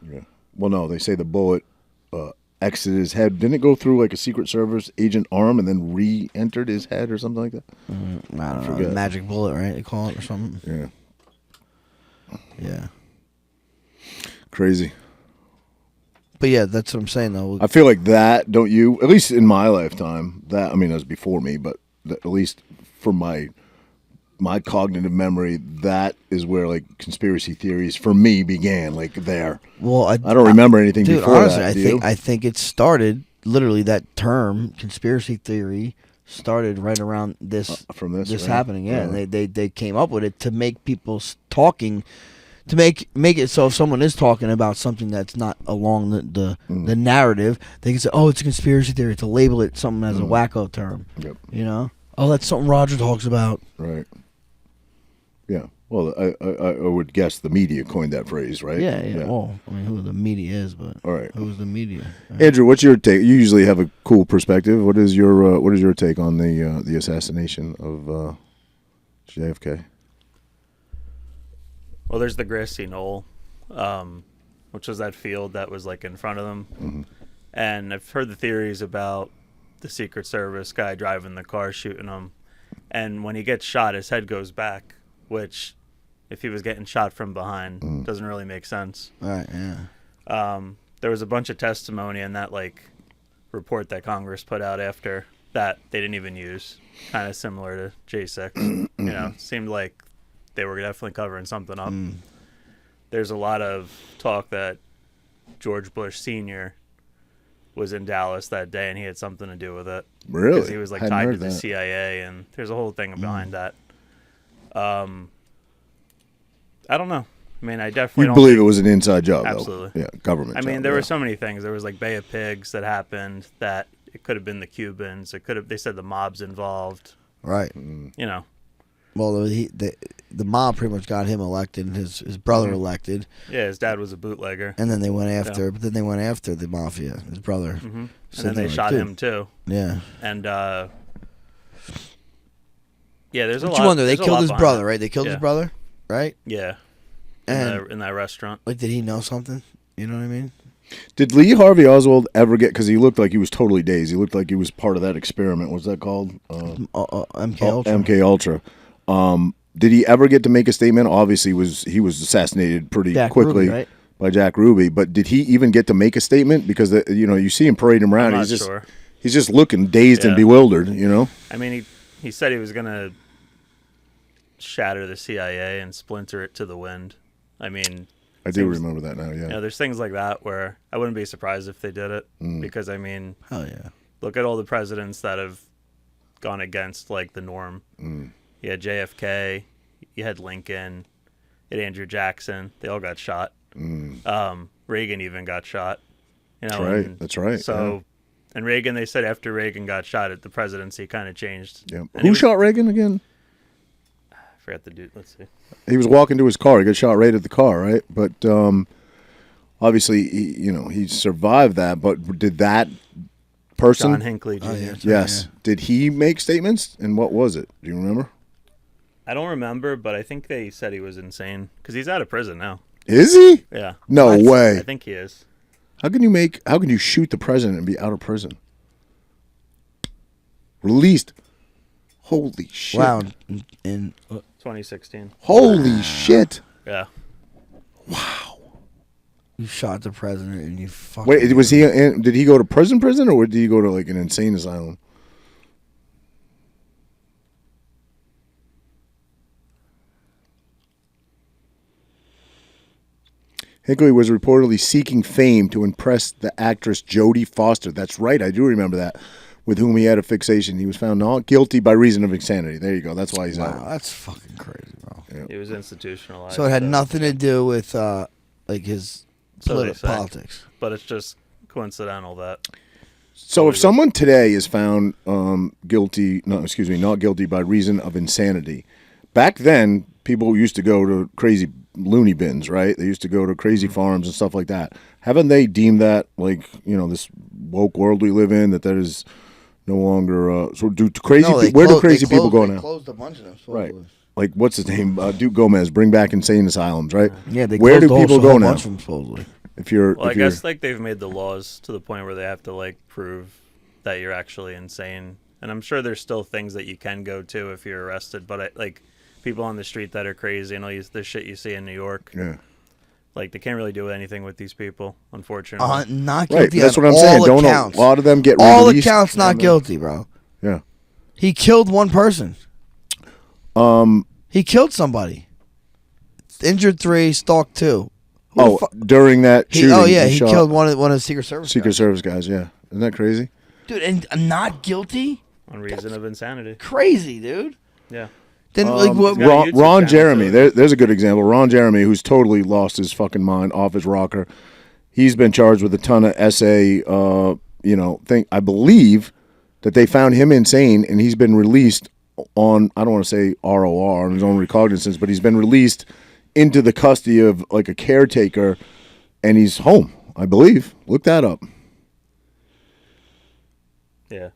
Yeah. Well, no, they say the bullet exited his head. Didn't it go through like a Secret Service agent arm and then re-entered his head or something like that? I don't know. The magic bullet, right? They call it or something. Yeah. Yeah. Crazy. But yeah, that's what I'm saying though. I feel like that, don't you? At least in my lifetime, that was before me, but at least for my cognitive memory, that is where like conspiracy theories for me began. Like there. Well, I don't remember anything before honestly, that. I think it started literally that term conspiracy theory started right around this from this right? happening. Yeah, and they came up with it to make people talking. To make it so if someone is talking about something that's not along the narrative, they can say, "Oh, it's a conspiracy theory." To label it something as a wacko term. Yep. Oh, that's something Roger talks about. Right. Yeah. Well, I would guess the media coined that phrase, right? Yeah. Well, I mean, who the media is, but all right. Who's the media? Right. Andrew, what's your take? You usually have a cool perspective. What is your take on the assassination of JFK? Well, there's the grassy knoll, which was that field that was like in front of them. Mm-hmm. And I've heard the theories about the Secret Service guy driving the car shooting him. And when he gets shot, his head goes back, which if he was getting shot from behind, doesn't really make sense. Right, yeah. There was a bunch of testimony in that like report that Congress put out after that they didn't even use, kind of similar to J6. Seemed like they were definitely covering something up. There's a lot of talk that George Bush Sr. was in Dallas that day and he had something to do with it. Really? Because he was like tied to the CIA, and there's a whole thing behind that. I don't know. I mean, I definitely don't believe it was an inside job, absolutely. Though. Yeah, government I mean, job, there were so many things. There was like Bay of Pigs that happened that it could have been the Cubans. It could have. They said the mob's involved. Right. Well, the mob pretty much got him elected and his brother elected. Yeah, his dad was a bootlegger. And then they went after, but then they went after the mafia, his brother. Mm-hmm. So and then they shot him too. Yeah. And yeah, there's a lot. But you wonder, they killed his brother, right? They killed his brother, right? Yeah. In that restaurant. Like, did he know something? You know what I mean? Did Lee Harvey Oswald ever get? Because he looked like he was totally dazed. He looked like he was part of that experiment. What's that called? MK Ultra. MK Ultra. Did he ever get to make a statement? Obviously, he was assassinated pretty quickly Ruby, right? by Jack Ruby. But did he even get to make a statement? Because you see him parading around. I'm not sure. He's just looking dazed and bewildered. I mean, he said he was gonna shatter the CIA and splinter it to the wind. I mean, I do remember that now. Yeah. There's things like that where I wouldn't be surprised if they did it because I mean, hell yeah, look at all the presidents that have gone against like the norm. You had JFK, you had Lincoln, you had Andrew Jackson. They all got shot. Reagan even got shot. That's right. That's right. So And Reagan, they said after Reagan got shot at the presidency, kind of changed. Yeah. And Who shot Reagan again? I forgot the dude. Let's see. He was walking to his car. He got shot right at the car, right? But obviously, he survived that. But did that person? John Hinckley Jr. Yes. Did he make statements? And what was it? Do you remember? I don't remember, but I think they said he was insane because he's out of prison now. Is he? Yeah. No way. I think he is. How can you shoot the president and be out of prison? Released. Holy shit. Wow. In 2016. Holy shit. Yeah. Wow. you shot the president and you fucking. Wait, did he go to prison, or did he go to like an insane asylum? Hinckley was reportedly seeking fame to impress the actress Jodie Foster. That's right, I do remember that. With whom he had a fixation. He was found not guilty by reason of insanity. There you go. That's why he's out. Wow, that's fucking crazy, bro. Yeah. He was institutionalized. So it had nothing to do with like his So they say. politics. But it's just coincidental that. So if someone today is found not guilty by reason of insanity, back then people used to go to crazy loony bins, right? They used to go to crazy farms and stuff like that. Haven't they deemed that like this woke world we live in that is no longer where do crazy people go now? They closed a bunch of them, Right. supposedly. Like what's his name? Duke Gomez. Bring back insane asylums, right? Yeah, they where closed do a people whole go now? bunch of them, supposedly. Well, I guess like they've made the laws to the point where they have to like prove that you're actually insane, and I'm sure there's still things that you can go to if you're arrested. But like people on the street that are crazy and all the shit you see in New York, yeah. like they can't really do anything with these people, unfortunately. Not Right, guilty. that's on what I'm all saying. Don't accounts. a lot of them get all released? accounts not guilty, bro. Yeah. He killed one person. He killed somebody. Injured 3, stalked 2. During that shooting. He shot killed one of the Secret Service guys. Service guys. Yeah, isn't that crazy? Dude, and not guilty? On reason of insanity. Crazy, dude. Yeah. Then like what? got a YouTube Ron channel, Jeremy. too. There's a good example. Ron Jeremy, who's totally lost his fucking mind, off his rocker. He's been charged with a ton of essay. Thing. I believe that they found him insane, and he's been released on. I don't want to say ROR on his own recognizance, but he's been released into the custody of like a caretaker, and he's home. I believe. Look that up. Yeah.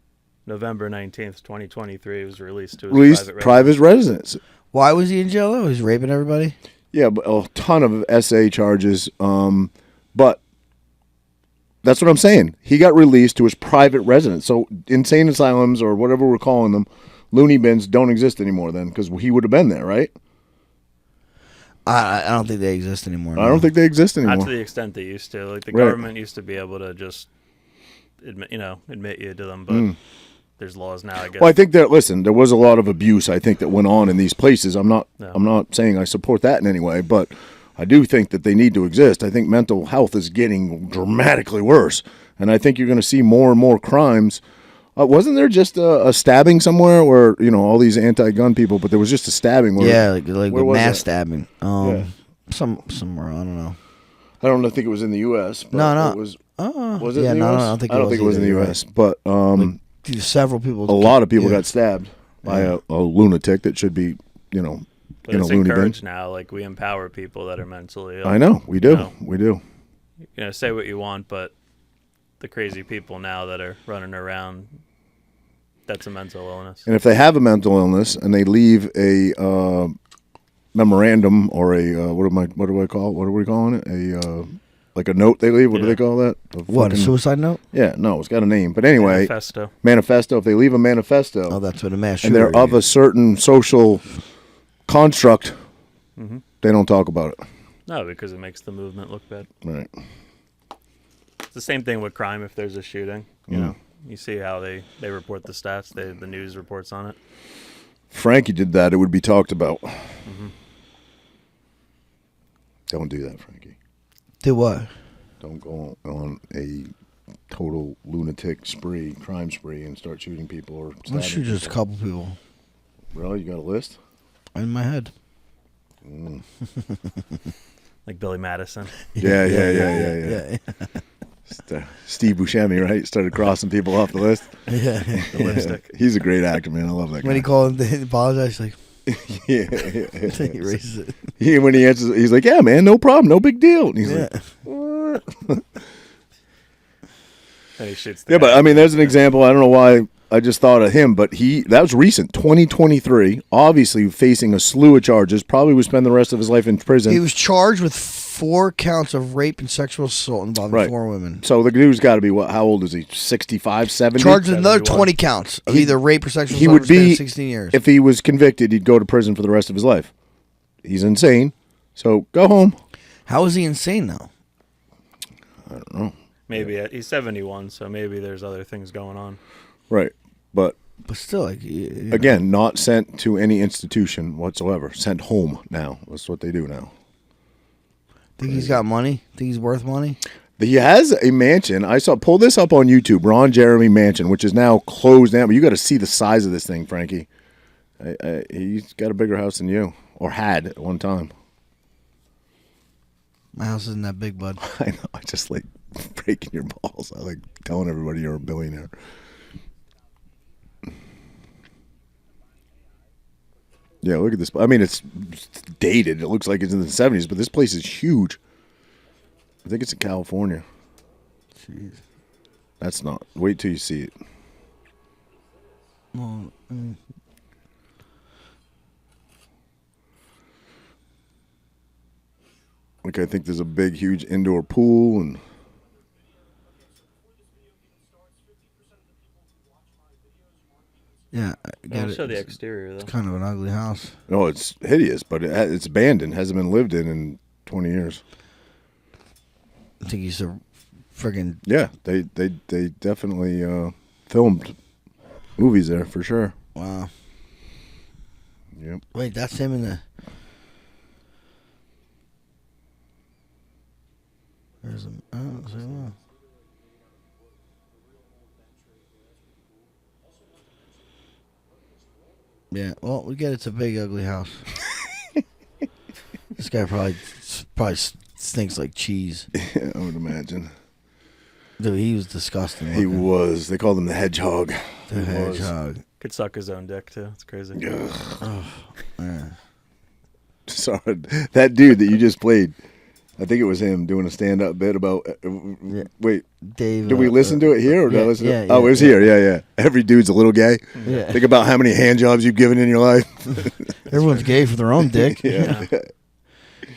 November 19th, 2023, he was released to his private residence. Why was he in jail? Though? He was raping everybody. Yeah, but a ton of SA charges. But that's what I'm saying. He got released to his private residence. So insane asylums or whatever we're calling them, loony bins don't exist anymore then because he would have been there, right? I don't think they exist anymore. I don't think they exist anymore. Not to the extent they used to. Like the government used to be able to just admit you to them, but there's laws now, I guess. Well, I think there was a lot of abuse I think that went on in these places. I'm not saying I support that in any way, but I do think that they need to exist. I think mental health is getting dramatically worse, and I think you're going to see more and more crimes. Wasn't there just a stabbing somewhere where all these anti-gun people, but there was just a stabbing? Where, like where with was mass that? stabbing. Yeah. Somewhere I don't know. I don't think it was in the U.S. But No. It was. Was Was it in the U.S.? I don't think it was in the U.S. But several people. a lot of people got stabbed by a lunatic that should be, But in a it's loony bin. encouraged now. Like we empower people that are mentally ill. I know we do. We do. Say what you want, but the crazy people now that are running around, that's a mental illness. And if they have a mental illness and they leave a memorandum or a what are we calling it? Like a note they leave. What do they call that? A suicide note? Yeah, no, it's got a name. But anyway, Manifesto. If they leave a manifesto, Oh, that's what a mass and they're shooter of a certain social construct, they don't talk about it. No, because it makes the movement look bad. Right. It's the same thing with crime. If there's a shooting, you see how they report the stats. The news reports on it. Frankie did that. It would be talked about. Don't do that, Frankie. Do what? Don't go on a total lunatic crime spree, and start shooting people or stabbing Let's shoot just a people. couple people Really? You got a list? in my head. Like Billy Madison. Yeah. Steve Buscemi, right? Started crossing people off the list. Yeah. The lipstick. He's a great actor, man. I love that guy. When he called him to apologize, like, yeah. he raises it. When he answers, he's like, "Yeah, man, no problem, no big deal." And he's Yeah. like, "What?" And he shoots the Yeah, guy. but I mean, there's an example. I don't know why I just thought of him, but that was recent, 2023. Obviously facing a slew of charges. Probably would spend the rest of his life in prison. He was charged with 4 counts of rape and sexual assault involving Right. 4 women. So the dude's got to be what? How old is he? 65, 70? Charged with another 71. 20 counts of either rape or sexual He assault would for a span of be 16 years. If he was convicted, he'd go to prison for the rest of his life. He's insane. So go home. How is he insane though? I don't know. Maybe he's 71, so maybe there's other things going on. Right, but But still, like, again, not sent to any institution whatsoever. Sent home now. That's what they do now. think he's got money? Think he's worth money? He has a mansion. Pull this up on YouTube. Ron Jeremy Mansion, which is now closed down. But you got to see the size of this thing, Frankie. He's got a bigger house than you, or had at one time. My house isn't that big, bud. I know. I just like breaking your balls. I like telling everybody you're a billionaire. Yeah, look at this. I mean, it's dated. It looks like it's in the 70s, but this place is huge. I think it's in California. Jeez. That's not. Wait till you see it. Well, Like, I think there's a big, huge indoor pool and. yeah, I I'll get it. show the exterior, though. It's kind of an ugly house. No, it's hideous, but it's abandoned. Hasn't been lived in 20 years. I think he's a friggin' Yeah, they definitely filmed movies there for sure. wow. Yep. Wait, that's him in the. There's a. I don't see one. Yeah, well, we get it's a big, ugly house. This guy probably stinks like cheese. Yeah, I would imagine. Dude, he was disgusting. He looking. was. They called him the Hedgehog. The He was. hedgehog. Could suck his own dick, too. It's crazy. Yeah. Sorry, that dude that you just played. I think it was him doing a stand-up bit about. Wait, Dave. did we listen to it here or did I listen? yeah, Oh, it was here. Yeah. Every dude's a little gay. Yeah. Think about how many hand jobs you've given in your life. Everyone's gay for their own dick. Yeah.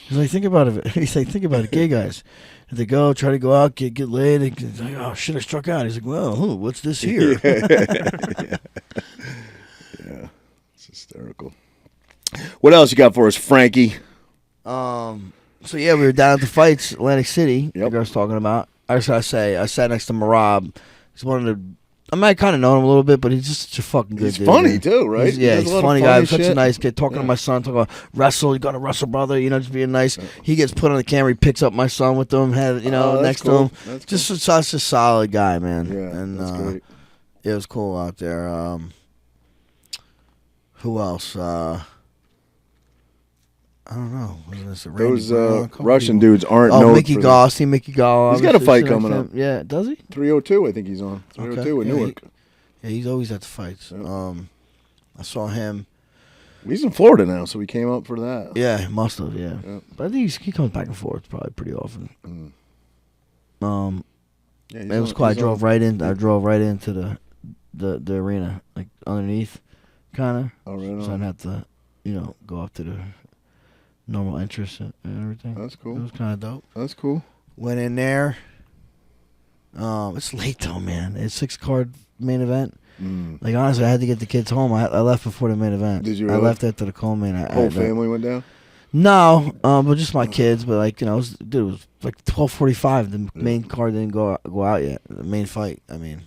He's like, think about it. He's like, think about it, gay guys. If they go, try to go out, get laid. It's like, oh shit, I struck out. He's like, well, what's this here? Yeah. It's hysterical. What else you got for us, Frankie? So yeah, we were down at the fights, Atlantic City. Yep. Like I was talking about. I just gotta say, I sat next to Marab. He's one of the. I mean, I kind of know him a little bit, but he's just such a fucking good He's dude. funny man. too, right? He's a He does a lot of funny funny guy. Such a shit. nice kid. Talking to my son, talking about wrestle. You got to wrestle, brother. You know, just being nice. He gets put on the camera. He picks up my son with him. that's Next cool. to him. That's Just such a solid guy, man. Yeah, and that's great. it was cool out there. Who else? I don't know. Was this Those Randy Brown? A couple Russian people. dudes aren't Oh, known Mickey for Gall. See Mickey Gall. He's got a obviously, fight sit next coming to up. him. Yeah, does he? 302, I think he's on. 302 in yeah, Newark. Yeah, he's always at the fights. Yeah. I saw him. He's in Florida now, so he came up for that. Yeah, he must have. Yeah, Yeah. but I think he comes back and forth probably pretty often. Yeah, he's It was on- cool. I he's drove on- right in. I drove right into the arena, like underneath, kind of. Oh, right So I on. didn't have to, go up to the normal entrance and everything. That's cool. It was kind of dope. That's cool. Went in there. It's late though, man. It's 6-card main event. Like honestly, I had to get the kids home. I left before the main event. Did you I really? left after the co-main. Whole family went down? No, but just my kids. But like it was like 12:45. The main card didn't go out yet. The main fight. I mean,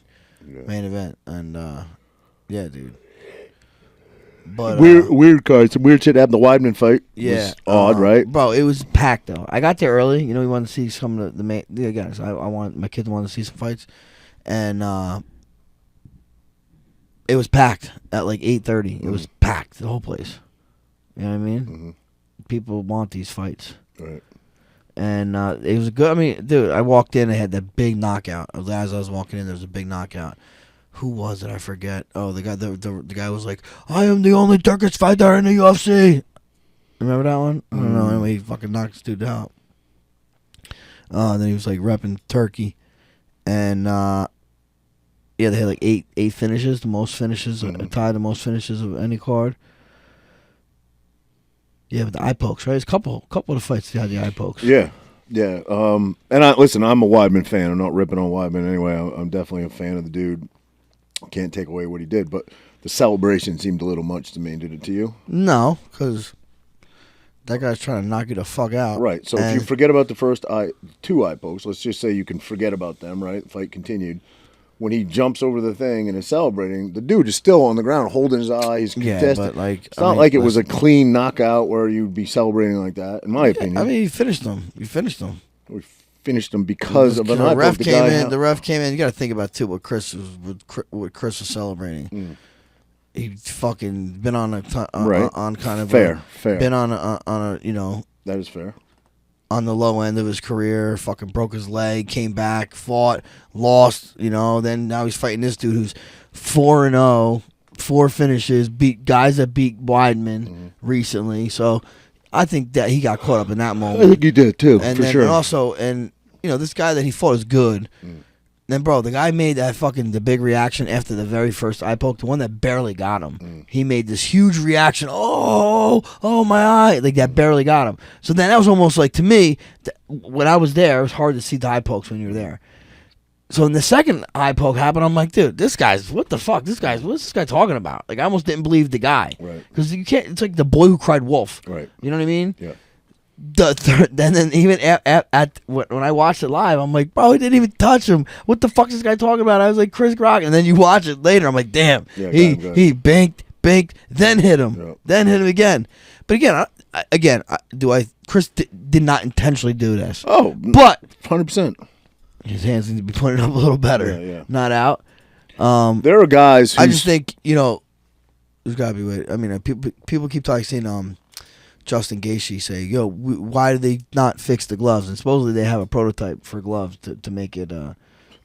main event. And yeah, dude. But Weird card. Some weird shit happened. The Weidman fight yeah, was odd, right? bro? It was packed though. I got there early. We wanted to see some of the main guys. I want my kids wanted to see some fights, and it was packed at like 8:30. It was packed, the whole place. You know what I mean? People want these fights, Right. And it was good. I mean, dude, I walked in. They had that big knockout. As I was walking in, there was a big knockout. Who was it? I forget. Oh, the guy. The guy was like, "I am the only Turkish fighter in the UFC." Remember that one? I don't know. Anyway, he fucking knocked this dude out. Then he was like repping Turkey, and yeah, they had like eight finishes, the most finishes, tied the most finishes of any card. Yeah, but the eye pokes, right? It's a couple of the fights that had the eye pokes. Yeah. And listen, I'm a Weidman fan. I'm not ripping on Weidman anyway. I'm definitely a fan of the dude. Can't take away what he did, but the celebration seemed a little much to me. Did it to you? No, because that guy's trying to knock you the fuck out. Right. So if you forget about the first two eye pokes, let's just say you can forget about them, right? The fight continued. When he jumps over the thing and is celebrating, the dude is still on the ground holding his eye. He's contested. But like, it's not like it was a clean knockout where you'd be celebrating like that, in my opinion. I mean, you finished them. We finished them because of an eye poke. The ref came in. You got to think about too what Chris was celebrating. He fucking been on on kind of fair. Been on a that is fair. On the low end of his career, fucking broke his leg, came back, fought, lost, then now he's fighting this dude who's 4-0, 4 finishes, beat guys that beat Weidman recently. So I think that he got caught up in that moment. I think he did too, and for then sure. Also, this guy that he fought is good. Then, bro, the guy made the big reaction after the very first eye poke, the one that barely got him. He made this huge reaction. Oh, my eye. Like, that barely got him. So then that was almost like, to me, when I was there, it was hard to see the eye pokes when you were there. So when the second eye poke happened, I'm like, dude, what the fuck? What's this guy talking about? Like, I almost didn't believe the guy. Right. Because you can't, it's like the boy who cried wolf. Right. You know what I mean? Yeah. Then even when I watched it live, I'm like, bro, he didn't even touch him. What the fuck is this guy talking about? I was like, Chris Rock. And then you watch it later, I'm like, damn, he banked, then hit him, then hit him again. But again, Chris did not intentionally do this. Oh, but 100%. His hands need to be pointed up a little better, not out. There are guys who I just think there's gotta be way. I mean, people keep saying Justin Gaethje say, yo, why do they not fix the gloves? And supposedly they have a prototype for gloves to make it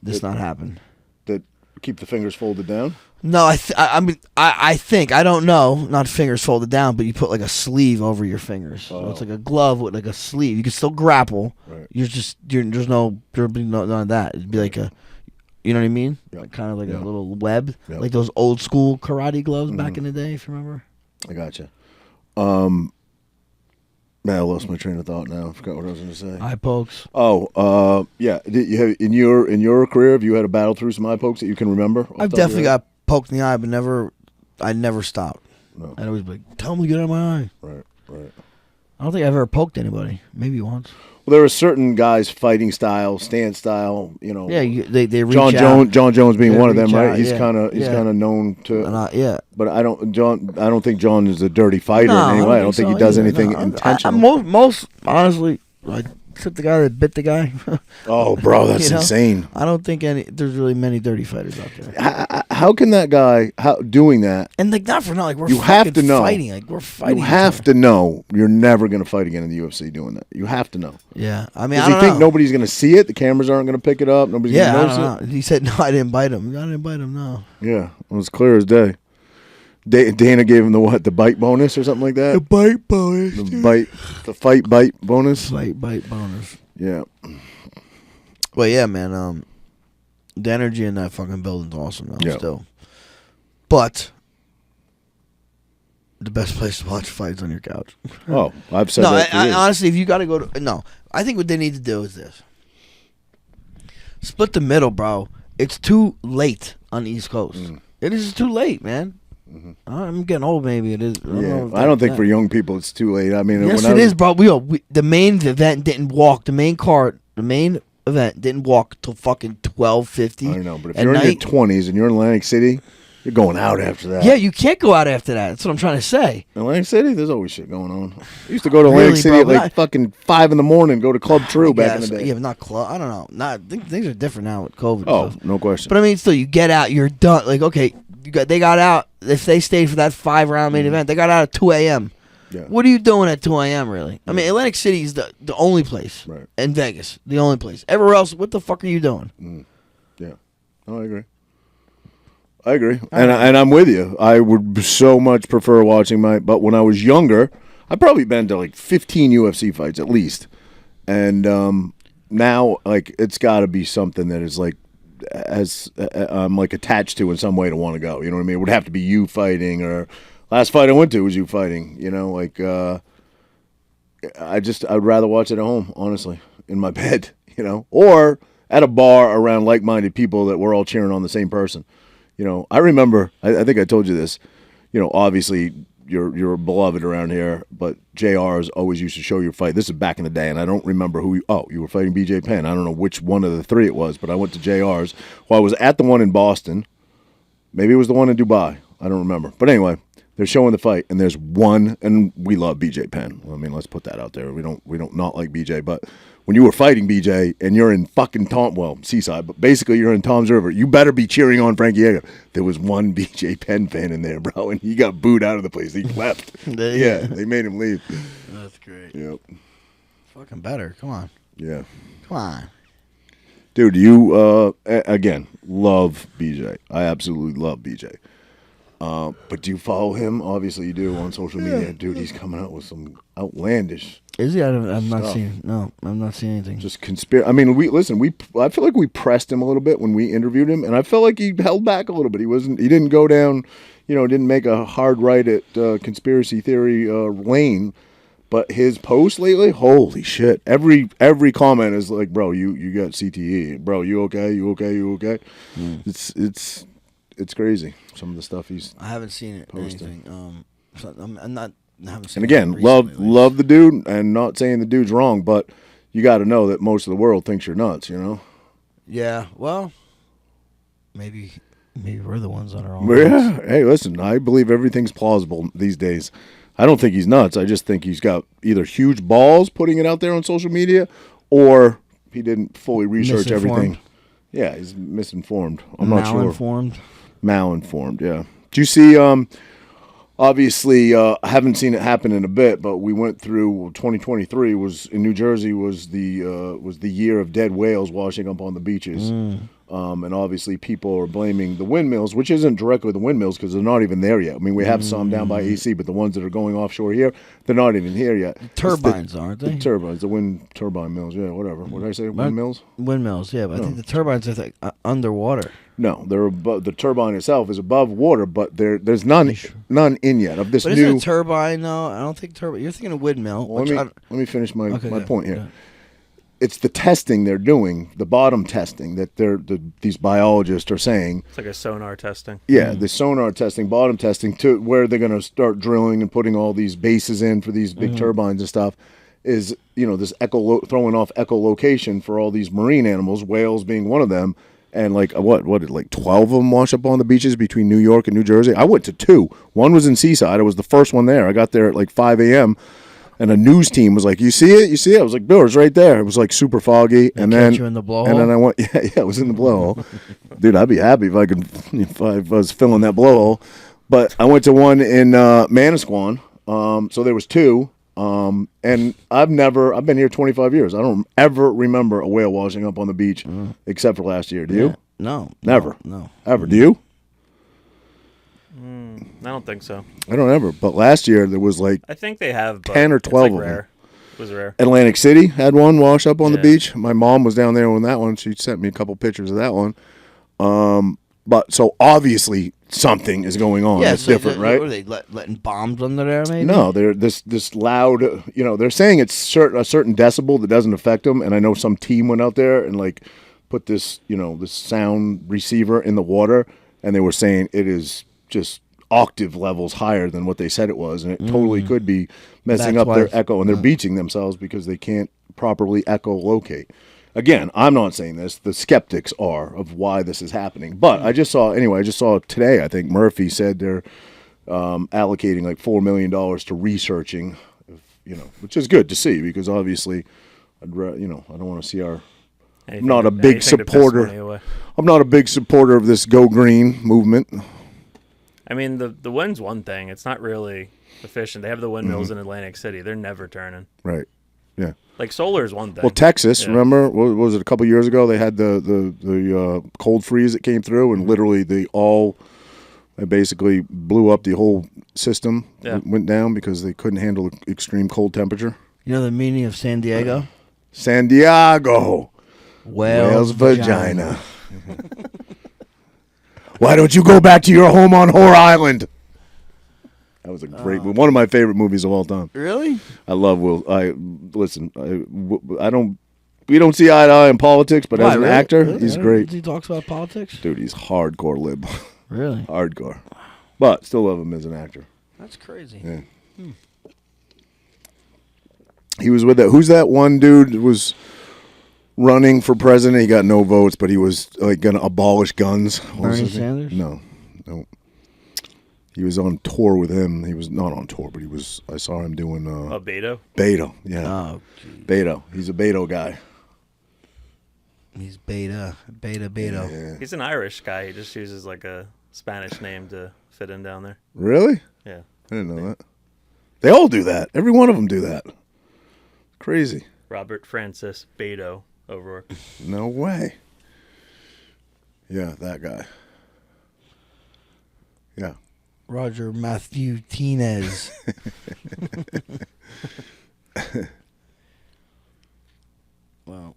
this not happen. That keep the fingers folded down? No, I think, I don't know, not fingers folded down, but you put like a sleeve over your fingers. So it's like a glove with like a sleeve. You can still grapple. Right. There'll be none of that. It'd be like you know what I mean? Yep. Like, kind of like a little web, Yep. like those old school karate gloves back in the day, if you remember. I gotcha. Man, I lost my train of thought now. I forgot what I was going to say. Eye pokes. Oh, yeah. Did you have, in your career, have you had a battle through some eye pokes that you can remember? I've definitely got poked in the eye, but I never stopped. No. I'd always be like, tell him to get out of my eye. Right. I don't think I've ever poked anybody. Maybe once. Well, there are certain guys' fighting style, stance style. Yeah, they reach out. John Jones being They one of them, reach right? out, He's yeah. kind of known to. Yeah. But I don't think John is a dirty fighter in any way. I don't think he does anything intentional. Most honestly, except the guy that bit the guy. Oh, bro, that's insane. I don't think there's really many dirty fighters out there. How can that guy doing that? And like not for nothing, like we're you have to know. fighting, like we're fighting. You have to know you're never going to fight again in the UFC doing that. You have to know. Yeah, I mean, Does he think nobody's going to see it? The cameras aren't going to pick it up. Nobody's going to notice it. He said, "No, I didn't bite him. I didn't bite him. No." Yeah, it was clear as day. Dana gave him the bite bonus or something like that. The bite bonus. The fight bite bonus. Fight bite bonus. Yeah. Well, yeah, man. The energy in that fucking building's awesome now. Yeah. Still, but the best place to watch fights on your couch. Oh, I've said No, that for years. honestly, if you got to go to I think what they need to do is this: split the middle, bro. It's too late on the East Coast. It is too late, man. I'm getting old. Maybe it is. I don't think for young people it's too late. I mean, yes, it is, bro. The main event didn't walk. The main event didn't walk till fucking 12:50. I know, but if you're in your 20s and you're in Atlantic City, you're going out after that. Yeah, you can't go out after that. That's what I'm trying to say. Atlantic City, there's always shit going on. I used to go to Atlantic City at like fucking 5 in, go to Club True back in the day. Yeah, but not club. I don't know. Things are different now with COVID. Oh, stuff. no question. But I mean, still, you get out, you're done. Like, okay, they got out. If they stayed for that 5-round main event, they got out at 2 a.m. Yeah. What are you doing at 2 a.m. really? I mean, Atlantic City is the only place, Right. and Vegas, the only place. Everywhere else, what the fuck are you doing? Yeah. No, I agree. And I'm with you. I would so much prefer watching but when I was younger, I've probably been to like 15 UFC fights at least. And now, like, it's got to be something that is like, I'm like attached to in some way to want to go. You know what I mean? It would have to be you fighting, or last fight I went to was you fighting. You know, like, I'd rather watch it at home, honestly, in my bed, you know, or at a bar around like-minded people that we're all cheering on the same person. You know, I remember, I think I told you this, you know, obviously you're beloved around here, but JR's always used to show your fight. This is back in the day, and I don't remember who you were fighting BJ Penn. I don't know which one of the three it was, but I went to JR's. Well, I was at the one in Boston. Maybe it was the one in Dubai. I don't remember. But anyway, they're showing the fight, and there's one, and we love BJ Penn. I mean, let's put that out there. We don't not like BJ, but when you were fighting BJ and you're in fucking Seaside, but basically you're in Tom's River, you better be cheering on Frankie Yeager. There was one BJ Penn fan in there, bro, and he got booed out of the place. He left. Yeah, they made him leave. That's great. Yep. Fucking better. Come on. Yeah. Come on. Dude, you, again, love BJ. I absolutely love BJ. But do you follow him? Obviously you do on social media. Dude, he's coming out with some outlandish Is he? I've not stuff. seen. No, I've not seen anything. Just I mean, I feel like we pressed him a little bit when we interviewed him, and I felt like he held back a little bit. He didn't go down, didn't make a hard right at conspiracy theory lane. But his posts lately, holy shit! Every comment is like, bro, you got CTE, bro, you okay? You okay? You okay? It's crazy. Some of the stuff he's I haven't seen it. posting. Anything. So I'm not. I haven't seen. And again, it recently, love the dude, and not saying the dude's wrong, but you got to know that most of the world thinks you're nuts. You know. Yeah. Well, maybe we're the ones that are all. Yeah. Hey, listen, I believe everything's plausible these days. I don't think he's nuts. I just think he's got either huge balls putting it out there on social media, or he didn't fully research everything. Yeah, he's misinformed. I'm not sure. Malinformed, yeah. Do you see, obviously, I haven't seen it happen in a bit, but we went through 2023 was in New Jersey was the year of dead whales washing up on the beaches. And obviously people are blaming the windmills, which isn't directly the windmills because they're not even there yet. I mean, we have some down by AC, but the ones that are going offshore here, they're not even here yet. Turbines, aren't they? The turbines, the wind turbine mills, yeah, whatever. What did I say, windmills? Windmills, yeah, but I think the turbines are underwater. No, they're above, the turbine itself is above water, but there's none in yet of this But new. isn't a turbine? No, I don't think turbine. You're thinking of windmill. Well, let me finish my point here. Yeah. It's the testing they're doing, the bottom testing that these biologists are saying. It's like a sonar testing. Yeah, the sonar testing, bottom testing, to where they're going to start drilling and putting all these bases in for these big turbines and stuff. Is this throwing off echolocation for all these marine animals, whales being one of them. And like like 12 of them wash up on the beaches between New York and New Jersey. I went to 2. One was in Seaside. I was the first one there. I got there at like 5 a.m. and a news team was like, "You see it? You see it?" I was like, "Bill, it's right there." It was like super foggy. And then you in the blowhole? And then I went, yeah, it was in the blowhole. Dude, I'd be happy if I was filling that blowhole. But I went to one in Manasquan. So there was 2. And I've been here 25 years. I don't ever remember a whale washing up on the beach except for last year. Do you? No. Never. No. Ever. Do you? I don't think so. I don't ever. But last year there was like I think they have 10 or 12 it's like of them. rare. It was rare. Atlantic City had one wash up on the Yeah. beach. My mom was down there on that one. She sent me a couple pictures of that one. But so obviously something is going on. Yeah, It's so different, right? Are they letting bombs under there? Maybe. No, they're this loud. They're saying it's a certain decibel that doesn't affect them. And I know some team went out there and like put this this sound receiver in the water, and they were saying it is just octave levels higher than what they said it was, and it totally could be messing That's up their why- echo, and they're beaching themselves because they can't properly echolocate. Again, I'm not saying this. The skeptics are of why this is happening. But I just saw today, I think Murphy said they're allocating like $4 million to researching, which is good to see because obviously, I don't want to see our. I'm not a big supporter. I'm not a big supporter of this Go Green movement. I mean, the wind's one thing. It's not really efficient. They have the windmills in Atlantic City. They're never turning. Right. Yeah. Like solar is one thing. Well, Texas, Yeah. remember, what was it, a couple years ago? They had the cold freeze that came through, and literally they basically blew up the whole system. Yeah. Went down because they couldn't handle extreme cold temperature. You know the meaning of San Diego? San Diego, Whale's vagina. Why don't you go back to your home on Whore Island? That was a great movie. One of my favorite movies of all time. Really? I love Will. We don't see eye to eye in politics, but as an actor, he's great. He talks about politics? Dude, he's hardcore lib. Really? Hardcore. But still love him as an actor. That's crazy. Yeah. He was with that. Who's that one dude that was running for president? He got no votes, but he was like going to abolish guns. What was Bernie his name? Sanders? No. He was on tour with him. He was not on tour, but he was. I saw him doing. Beto? Beto, yeah. Oh, Beto. He's a Beto guy. he's Beto. Yeah. He's an Irish guy. He just uses like a Spanish name to fit in down there. Really? Yeah. I didn't know that. They all do that. Every one of them do that. Crazy. Robert Francis Beto O'Rourke. No way. Yeah, that guy. Yeah. Roger Matthew Tinez. Well,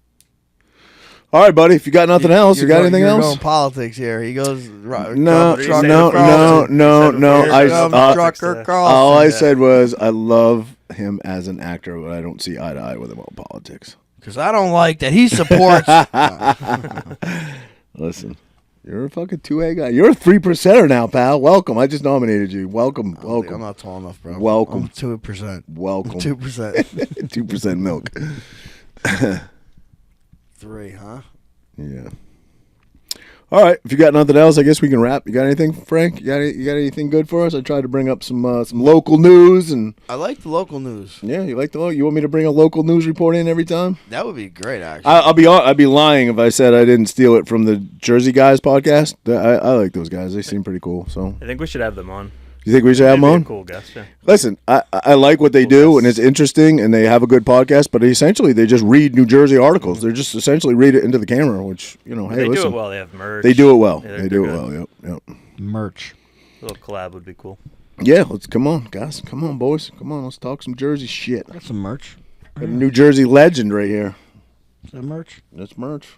All right, buddy. If you got nothing else, you got anything you're else? going politics here. He goes. No. Trucker Carlson. All I said was I love him as an actor, but I don't see eye to eye with him on politics. Because I don't like that he supports. Listen, you're a fucking 2A guy. You're a 3%er now, pal. Welcome. I just nominated you. Welcome. I'm not tall enough, bro. Welcome. I'm 2%. Welcome. 2%. 2% milk. 3, huh? Yeah. All right. If you got nothing else, I guess we can wrap. You got anything, Frank? You got anything good for us? I tried to bring up some local news and. I like the local news. Yeah, you like the local. You want me to bring a local news report in every time? That would be great, actually. I'd be lying if I said I didn't steal it from the Jersey Guys podcast. I like those guys. They seem pretty cool. So. I think we should have them on. You think we should have them They'd be on? a cool guest, yeah. Listen, I like what they do, and it's interesting, and they have a good podcast, but essentially they just read New Jersey articles. They're just essentially read it into the camera, which, hey, They listen. do it well. They have merch. They do it well. Yeah, they they're do it good. well, yep. Merch. A little collab would be cool. Yeah, come on, guys. Come on, boys. Come on, let's talk some Jersey shit. That's some merch. Got a New Jersey legend right here. Is that merch? That's merch.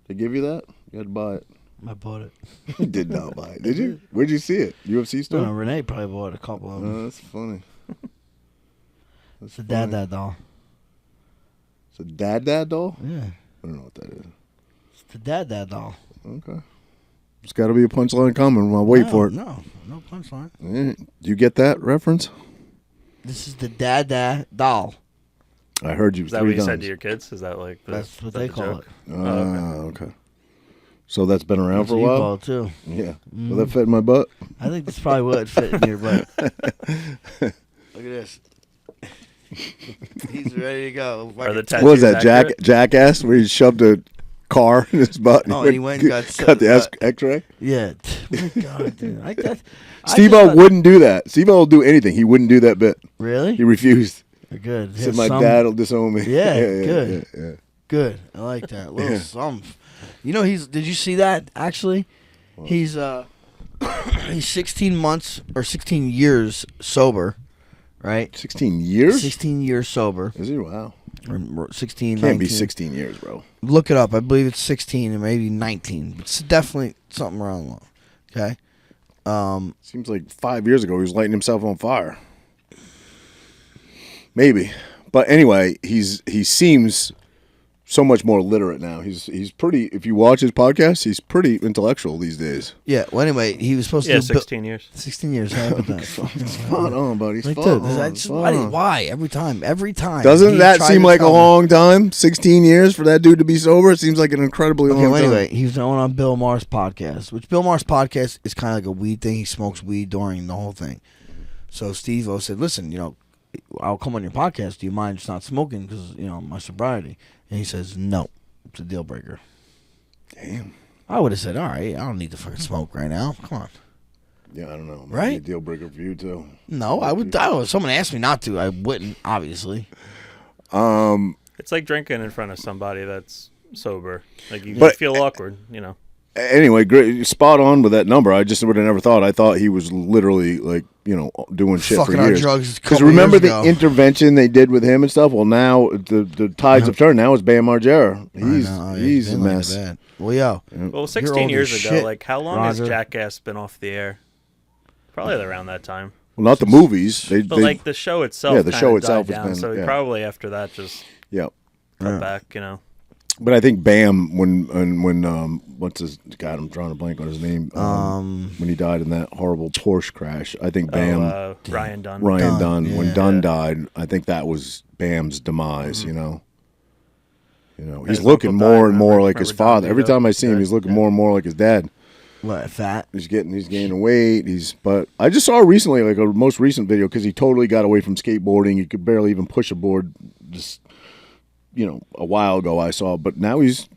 They give you that? You had to buy it. I bought it. You did not buy it, did you? Where'd you see it? UFC store? No, Renee probably bought a couple of them. That's funny. It's a dad doll. It's a dad doll? Yeah. I don't know what that is. It's the dad doll. Okay. There's got to be a punchline coming. I'll wait for it. No punchline. Yeah. Do you get that reference? This is the dad doll. I heard you Is that three what you times. said to your kids? Is that like That's what is that they the call joke? it. Okay. So that's been around That's for a what you while? call it too. Yeah. Will that fit in my butt? I think this probably would fit in your butt. Look at this. He's ready to go. Are the What was that, tattoos accurate? Jackass, where he shoved a car in his butt? Oh, and he went and got cut the X-ray? Yeah. Oh my God, dude. Steve-O wouldn't do that. Steve-O will do anything. He wouldn't do that bit. Really? He refused. Good. He said, my dad will disown me. Yeah, good. Yeah. Good. I like that. Little Yeah. something. Did you see that actually? He's 16 months or 16 years sober, right? 16 years? 16 years sober. Is he? Wow. Or 16, Can't be 19. 16 years, bro. Look it up. I believe it's 16 and maybe 19. It's definitely something around that. Okay. Seems like 5 years ago he was lighting himself on fire. Maybe. But anyway, he seems so much more literate now. He's pretty, if you watch his podcast, he's pretty intellectual these days. Yeah. Well, anyway, he was supposed to Yeah, do 16 years. 16 years. How about that? Spot on, buddy. Like, Spot dude, on. Spot on. why? Every time. Doesn't He that tried seem to like a tell me. long time? 16 years for that dude to be sober? It seems like an incredibly Okay, long well, time. anyway, he was going on Bill Maher's podcast, which Bill Maher's podcast is kind of like a weed thing. He smokes weed during the whole thing. So Steve-O said, listen, I'll come on your podcast. Do you mind just not smoking because, my sobriety? And he says, no, it's a deal breaker. Damn. I would have said, all right, I don't need to fucking smoke right now. Come on. Yeah, I don't know. Might be Right? a deal breaker for you too. No, I would. If someone asked me not to, I wouldn't. Obviously. It's like drinking in front of somebody that's sober. Like you But- feel awkward, you know. Anyway, great, spot on with that number. I just would have never thought. I thought he was literally like, doing shit Fucking for on years. drugs a Because couple remember years the ago. intervention they did with him and stuff. Well, now the tides have turned. Now it's Bam Margera. He's I know, he's a been like mess. that. Well, yo, Well, You're 16 old years as ago, shit, like how long Roger. has Jackass been off the air? Probably around that time. Well, not the movies. They But like the show itself, Yeah, the show kinda itself died has down, been- so yeah. probably after that just yeah. cut back, you know. But I think Bam when what's his God? I'm drawing a blank on his name. When he died in that horrible Porsche crash, I think Bam. Ryan Dunn. Ryan Dunn. When yeah. Dunn died, I think that was Bam's demise. Mm-hmm. He's His looking uncle more died, and more remember- like his remember Don father. Every Vito? time I see him, he's looking more and more like his dad. what fat? He's gaining weight. But I just saw recently, like a most recent video, because he totally got away from skateboarding. He could barely even push a board. Just a while ago I saw, but now he's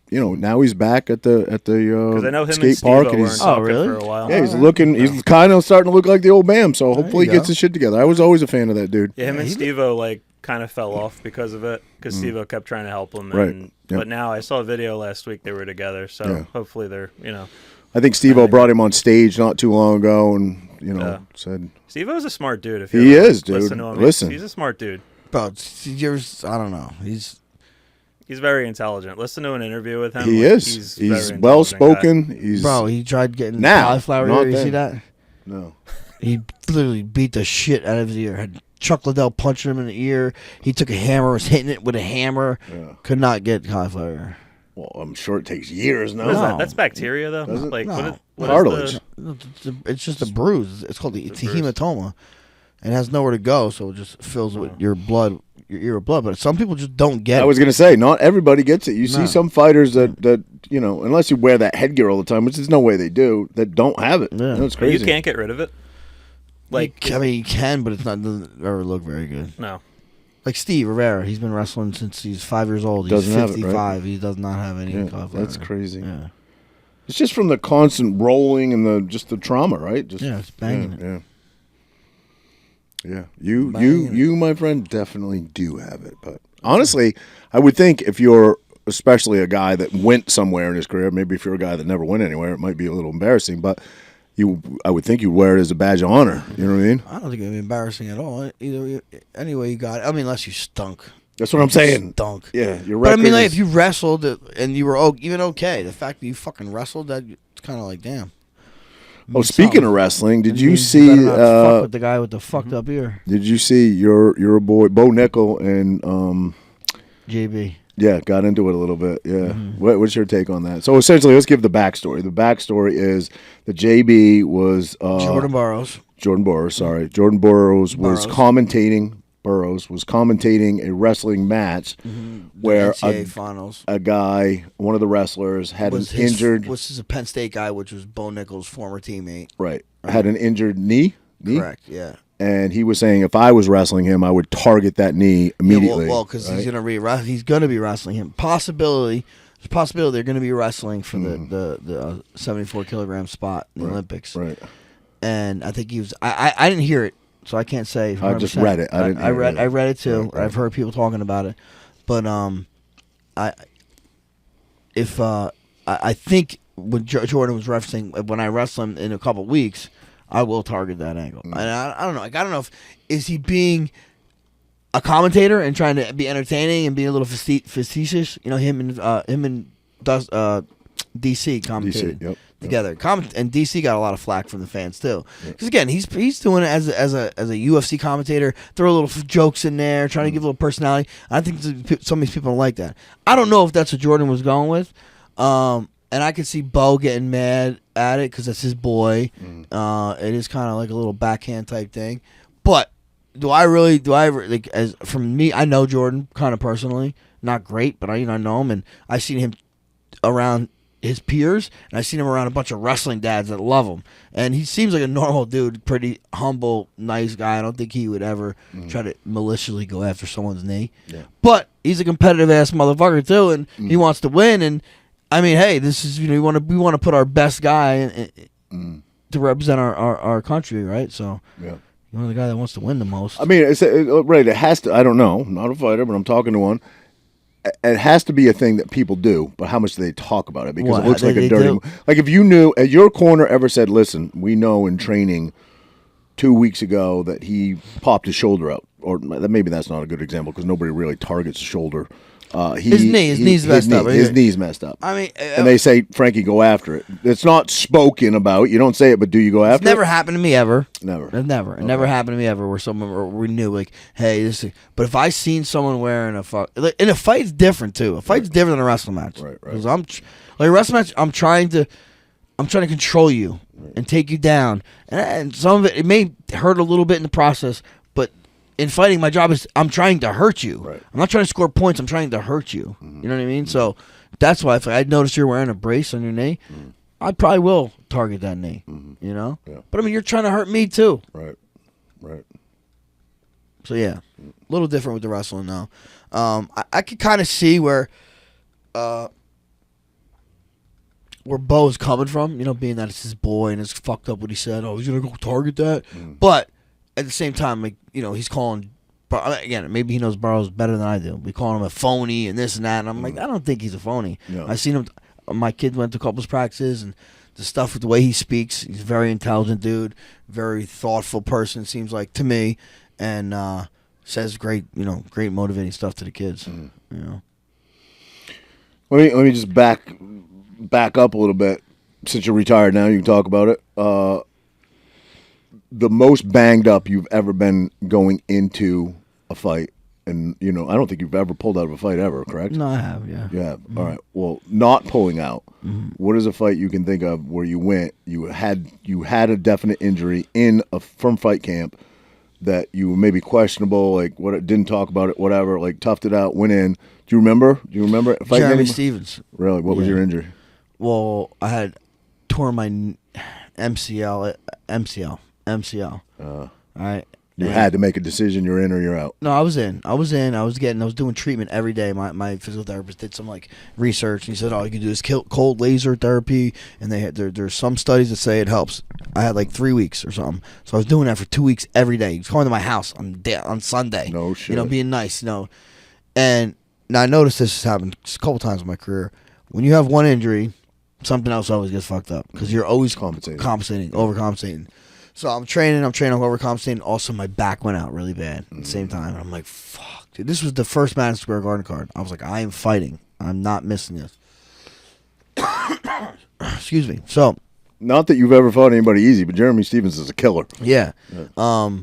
back at the Because I know him and skate Steve park, weren't and he's talking really? for a while. yeah, he's kind of starting to look like the old Bam. So hopefully he you gets go. his shit together. I was always a fan of that dude. Yeah, him and Steve-O like kind of fell off because of it. Because Steve-O kept trying to help him. Right. And, Yep. But now I saw a video last week they were together. So Yeah. hopefully they're I think Steve-O brought him on stage not too long ago, and said Steve-O's a smart dude. If He you ever is, dude. Listen to him. Listen. He's a smart dude. Bro, I don't know. He's very intelligent. Listen to an interview with him. he like, is. He's a very He's intelligent well guy. spoken. He's he tried getting Now, cauliflower not ear. You then. see that? no. He literally beat the shit out of his ear. Had Chuck Liddell punching him in the ear. He took a hammer, was hitting it with a hammer. Yeah. Could not get cauliflower ear. Well, I'm sure it takes years now. What is No. that? That's bacteria, though. Does it? Like No. what Cartilage. is No, it's just a bruise. It's called it's a bruise. hematoma. And it has nowhere to go, so it just fills with your blood, your ear with blood. But some people just don't get I it. was gonna say, not everybody gets it. You see No. some fighters that unless you wear that headgear all the time, which there's no way they do, that don't have it. Yeah. It's the? crazy. You can't get rid of it. Like you can, but it's not doesn't ever look very good. no. Like Steve Rivera, he's been wrestling since he's 5 years old. He's Doesn't have it, 55. right? He does not have any Yeah, cauliflower that's ear. crazy. Yeah, It's just from the constant rolling and the trauma, right? Just Yeah, it's banging it. Yeah. Yeah. You Banging you my friend definitely do have it, but honestly, I would think if you're especially a guy that went somewhere in his career, maybe if you're a guy that never went anywhere, it might be a little embarrassing, but I would think you'd wear it as a badge of honor. You know what I mean? I don't think it'd be embarrassing at all. Anyway, you got it. I mean, unless you stunk. That's what I'm saying. Stunk. Yeah, your But I record mean, like, is- if you wrestled and you were even okay, the fact that you fucking wrestled, that it's kind of like, damn. Oh, speaking of wrestling, did It you means see? better not fuck with the guy with the fucked up ear, Did you see your boy Bo Nickel and JB? Yeah, got into it a little bit. Yeah. What's your take on that? So essentially, let's give the backstory. The backstory is that JB was Jordan Burroughs. Jordan Burroughs. Sorry, Jordan Burroughs was Burroughs. commentating. Burroughs was commentating a wrestling match where NCAA finals a guy, one of the wrestlers, had an his, injured. was a Penn State guy, which was Bo Nickel's former teammate. Right, had an injured knee. Correct. Yeah. And he was saying if I was wrestling him, I would target that knee immediately. Yeah, well, because he's gonna be wrestling him. There's a possibility they're gonna be wrestling for the 74 kilogram spot in the Olympics. Right. And I think he was. I didn't hear it, so I can't say. 100%. I just read it. I didn't hear it. I read it too. Right. I've heard people talking about it, but I think when Jordan was referencing when I wrestle him in a couple weeks, I will target that angle. And I don't know. Like, I don't know is he being a commentator and trying to be entertaining and being a little facetious. You know, him and DC commentated yep. together. And DC got a lot of flack from the fans too, because again, he's doing it as a UFC commentator. Throw a little jokes in there, trying to give a little personality. I think some of these people don't like that. I don't know if that's what Jordan was going with. And I could see Bo getting mad at it because that's his boy. It is kind of like a little backhand type thing. But do I like, as from me, I know Jordan kind of personally, not great, but I know him, and I've seen him around his peers, and I've seen him around a bunch of wrestling dads that love him. And he seems like a normal dude, pretty humble, nice guy. I don't think he would ever try to maliciously go after someone's knee. Yeah. But he's a competitive ass motherfucker too, and he wants to win. And I mean, hey, this is we want to put our best guy to represent our country, right? So Yeah. you're the guy that wants to win the most. I mean, right. It has to. I don't know. I'm not a fighter, but I'm talking to one. It has to be a thing that people do, but how much do they talk about it? Because What, it looks like they a dirty. do? Like if you knew, at your corner ever said, "Listen, we know in training 2 weeks ago that he popped his shoulder out," or maybe that's not a good example because nobody really targets the shoulder. His knee's messed up. His knee's messed up. I mean, and they say, "Frankie, go after it." It's not spoken about. You don't say it, but do you go after it's never it? happened to me ever. Never. It never happened to me ever where someone we knew like, hey, this is, but if I seen someone wearing in a fight's different too. A fight's different than a wrestling match. Right. Because like a wrestling match, I'm trying to control you and take you down. And some of it may hurt a little bit in the process, but in fighting, my job is I'm trying to hurt you. Right. I'm not trying to score points. I'm trying to hurt you. You know what I mean? So that's why if I notice you're wearing a brace on your knee, I probably will target that knee. You know? Yeah. But I mean, you're trying to hurt me too. Right. So yeah, a little different with the wrestling now. I could kind of see where Bo's coming from. You know, being that it's his boy and it's fucked up what he said. Oh, he's gonna go target that. But at the same time, like, you know, he's calling. Again, maybe he knows Burroughs better than I do. We call him a phony and this and that. And I'm like, I don't think he's a phony. No. I seen him. My kid went to couples practices and the stuff with the way he speaks. He's a very intelligent dude, very thoughtful person. Seems like to me, and says great motivating stuff to the kids. You know. Let me just back up a little bit. Since you're retired now, you can talk about it. The most banged up you've ever been going into a fight, and I don't think you've ever pulled out of a fight ever, correct? No, I have. Yeah. Yeah. All right. Well, not pulling out. What is a fight you can think of where you went? You had a definite injury from fight camp that you were maybe questionable, like what didn't talk about it, whatever. Like toughed it out, went in. Do you remember? Fighting Jeremy anybody? Stevens. Really? What was your injury? Well, I had torn my MCL. All right. You had to make a decision. You're in or you're out. No, I was in. I was doing treatment every day. My physical therapist did some like research, and he said, "Oh, you can do this cold laser therapy." And there's some studies that say it helps. I had like 3 weeks or something, so I was doing that for 2 weeks every day. He was coming to my house on Sunday. No shit. Being nice. And now I noticed this has happened a couple times in my career. When you have one injury, something else always gets fucked up because you're always overcompensating. So I'm training, overcompensating. Also, my back went out really bad at the same time. And I'm like, fuck, dude. This was the first Madison Square Garden card. I was like, I am fighting. I'm not missing this. Excuse me. So, not that you've ever fought anybody easy, but Jeremy Stevens is a killer. Yeah. So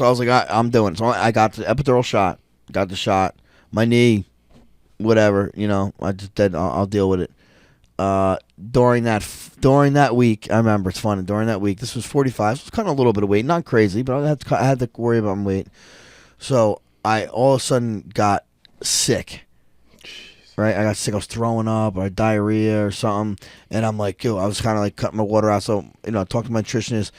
I was like, I'm doing it. So I got the epidural shot. Got the shot. My knee, whatever. I just did. I'll deal with it. During that week, I remember it's funny. During that week, this was 45. So it was kind of a little bit of weight, not crazy, but I had to worry about my weight. So I all of a sudden got sick. Right, I got sick. I was throwing up or diarrhea or something, and I'm like, I was kind of like cutting my water out. So I talked to my nutritionist,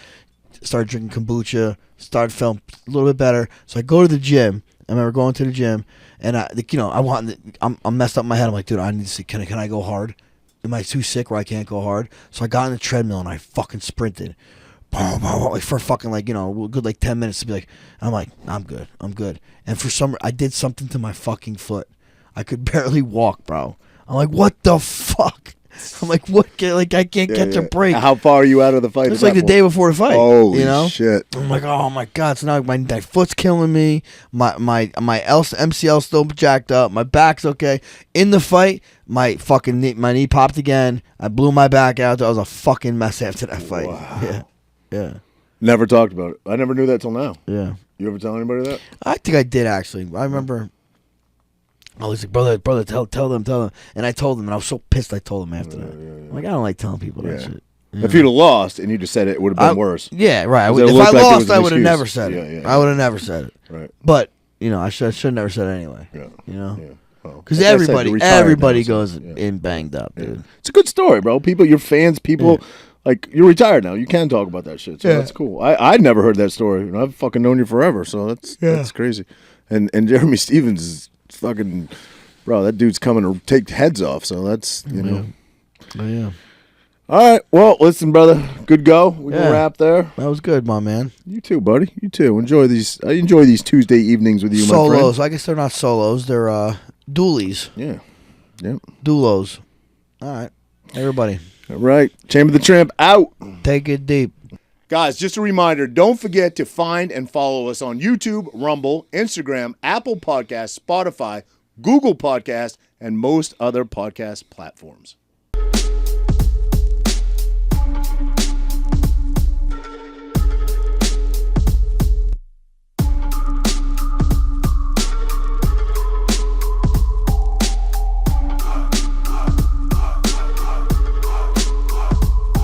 started drinking kombucha, started feeling a little bit better. So I go to the gym. I remember going to the gym, and I'm messed up in my head. I'm like, dude, I need to see. Can I go hard? Am I too sick where I can't go hard? So I got on the treadmill and I fucking sprinted. Like for fucking a good 10 minutes to be like, I'm like, I'm good. And for some, I did something to my fucking foot. I could barely walk, bro. I'm like, what the fuck? I'm like, what? I can't catch a break. How far are you out of the fight? It's like the day before the fight. Holy shit! I'm like, oh my god! So now my foot's killing me. My MCL's still jacked up. My back's okay. In the fight, my knee popped again. I blew my back out. I was a fucking mess after that fight. Wow. Yeah. Never talked about it. I never knew that till now. Yeah. You ever tell anybody that? I think I did actually. I remember. I was like, brother, tell them. And I told them, and I was so pissed I told them after that. I'm like, I don't like telling people that shit. If you'd have lost and you just said it, it would have been worse. Yeah, right. If I like lost, I would have never said it. Yeah. I would have never said it. Right. But, I should have never said it anyway. Yeah. Because everybody goes in banged up, dude. It's a good story, bro. Your fans, like, you're retired now. You can talk about that shit. So that's cool. I'd never heard that story. I've fucking known you forever, so that's crazy. And Jeremy Stevens is fucking... Bro, that dude's coming to take heads off, so that's, Oh, yeah. All right. Well, listen, brother. Good go. We Yeah. can wrap there. That was good, my man. You too, buddy. You too. Enjoy these. I enjoy these Tuesday evenings with you, my Solos. friend. I guess they're not solos. They're dualies. Yeah. Yep. Dulos. All right. Everybody, All right. Chamber of the Tramp out. take it deep. Guys, just a reminder, don't forget to find and follow us on YouTube, Rumble, Instagram, Apple Podcasts, Spotify, Google Podcasts, and most other podcast platforms.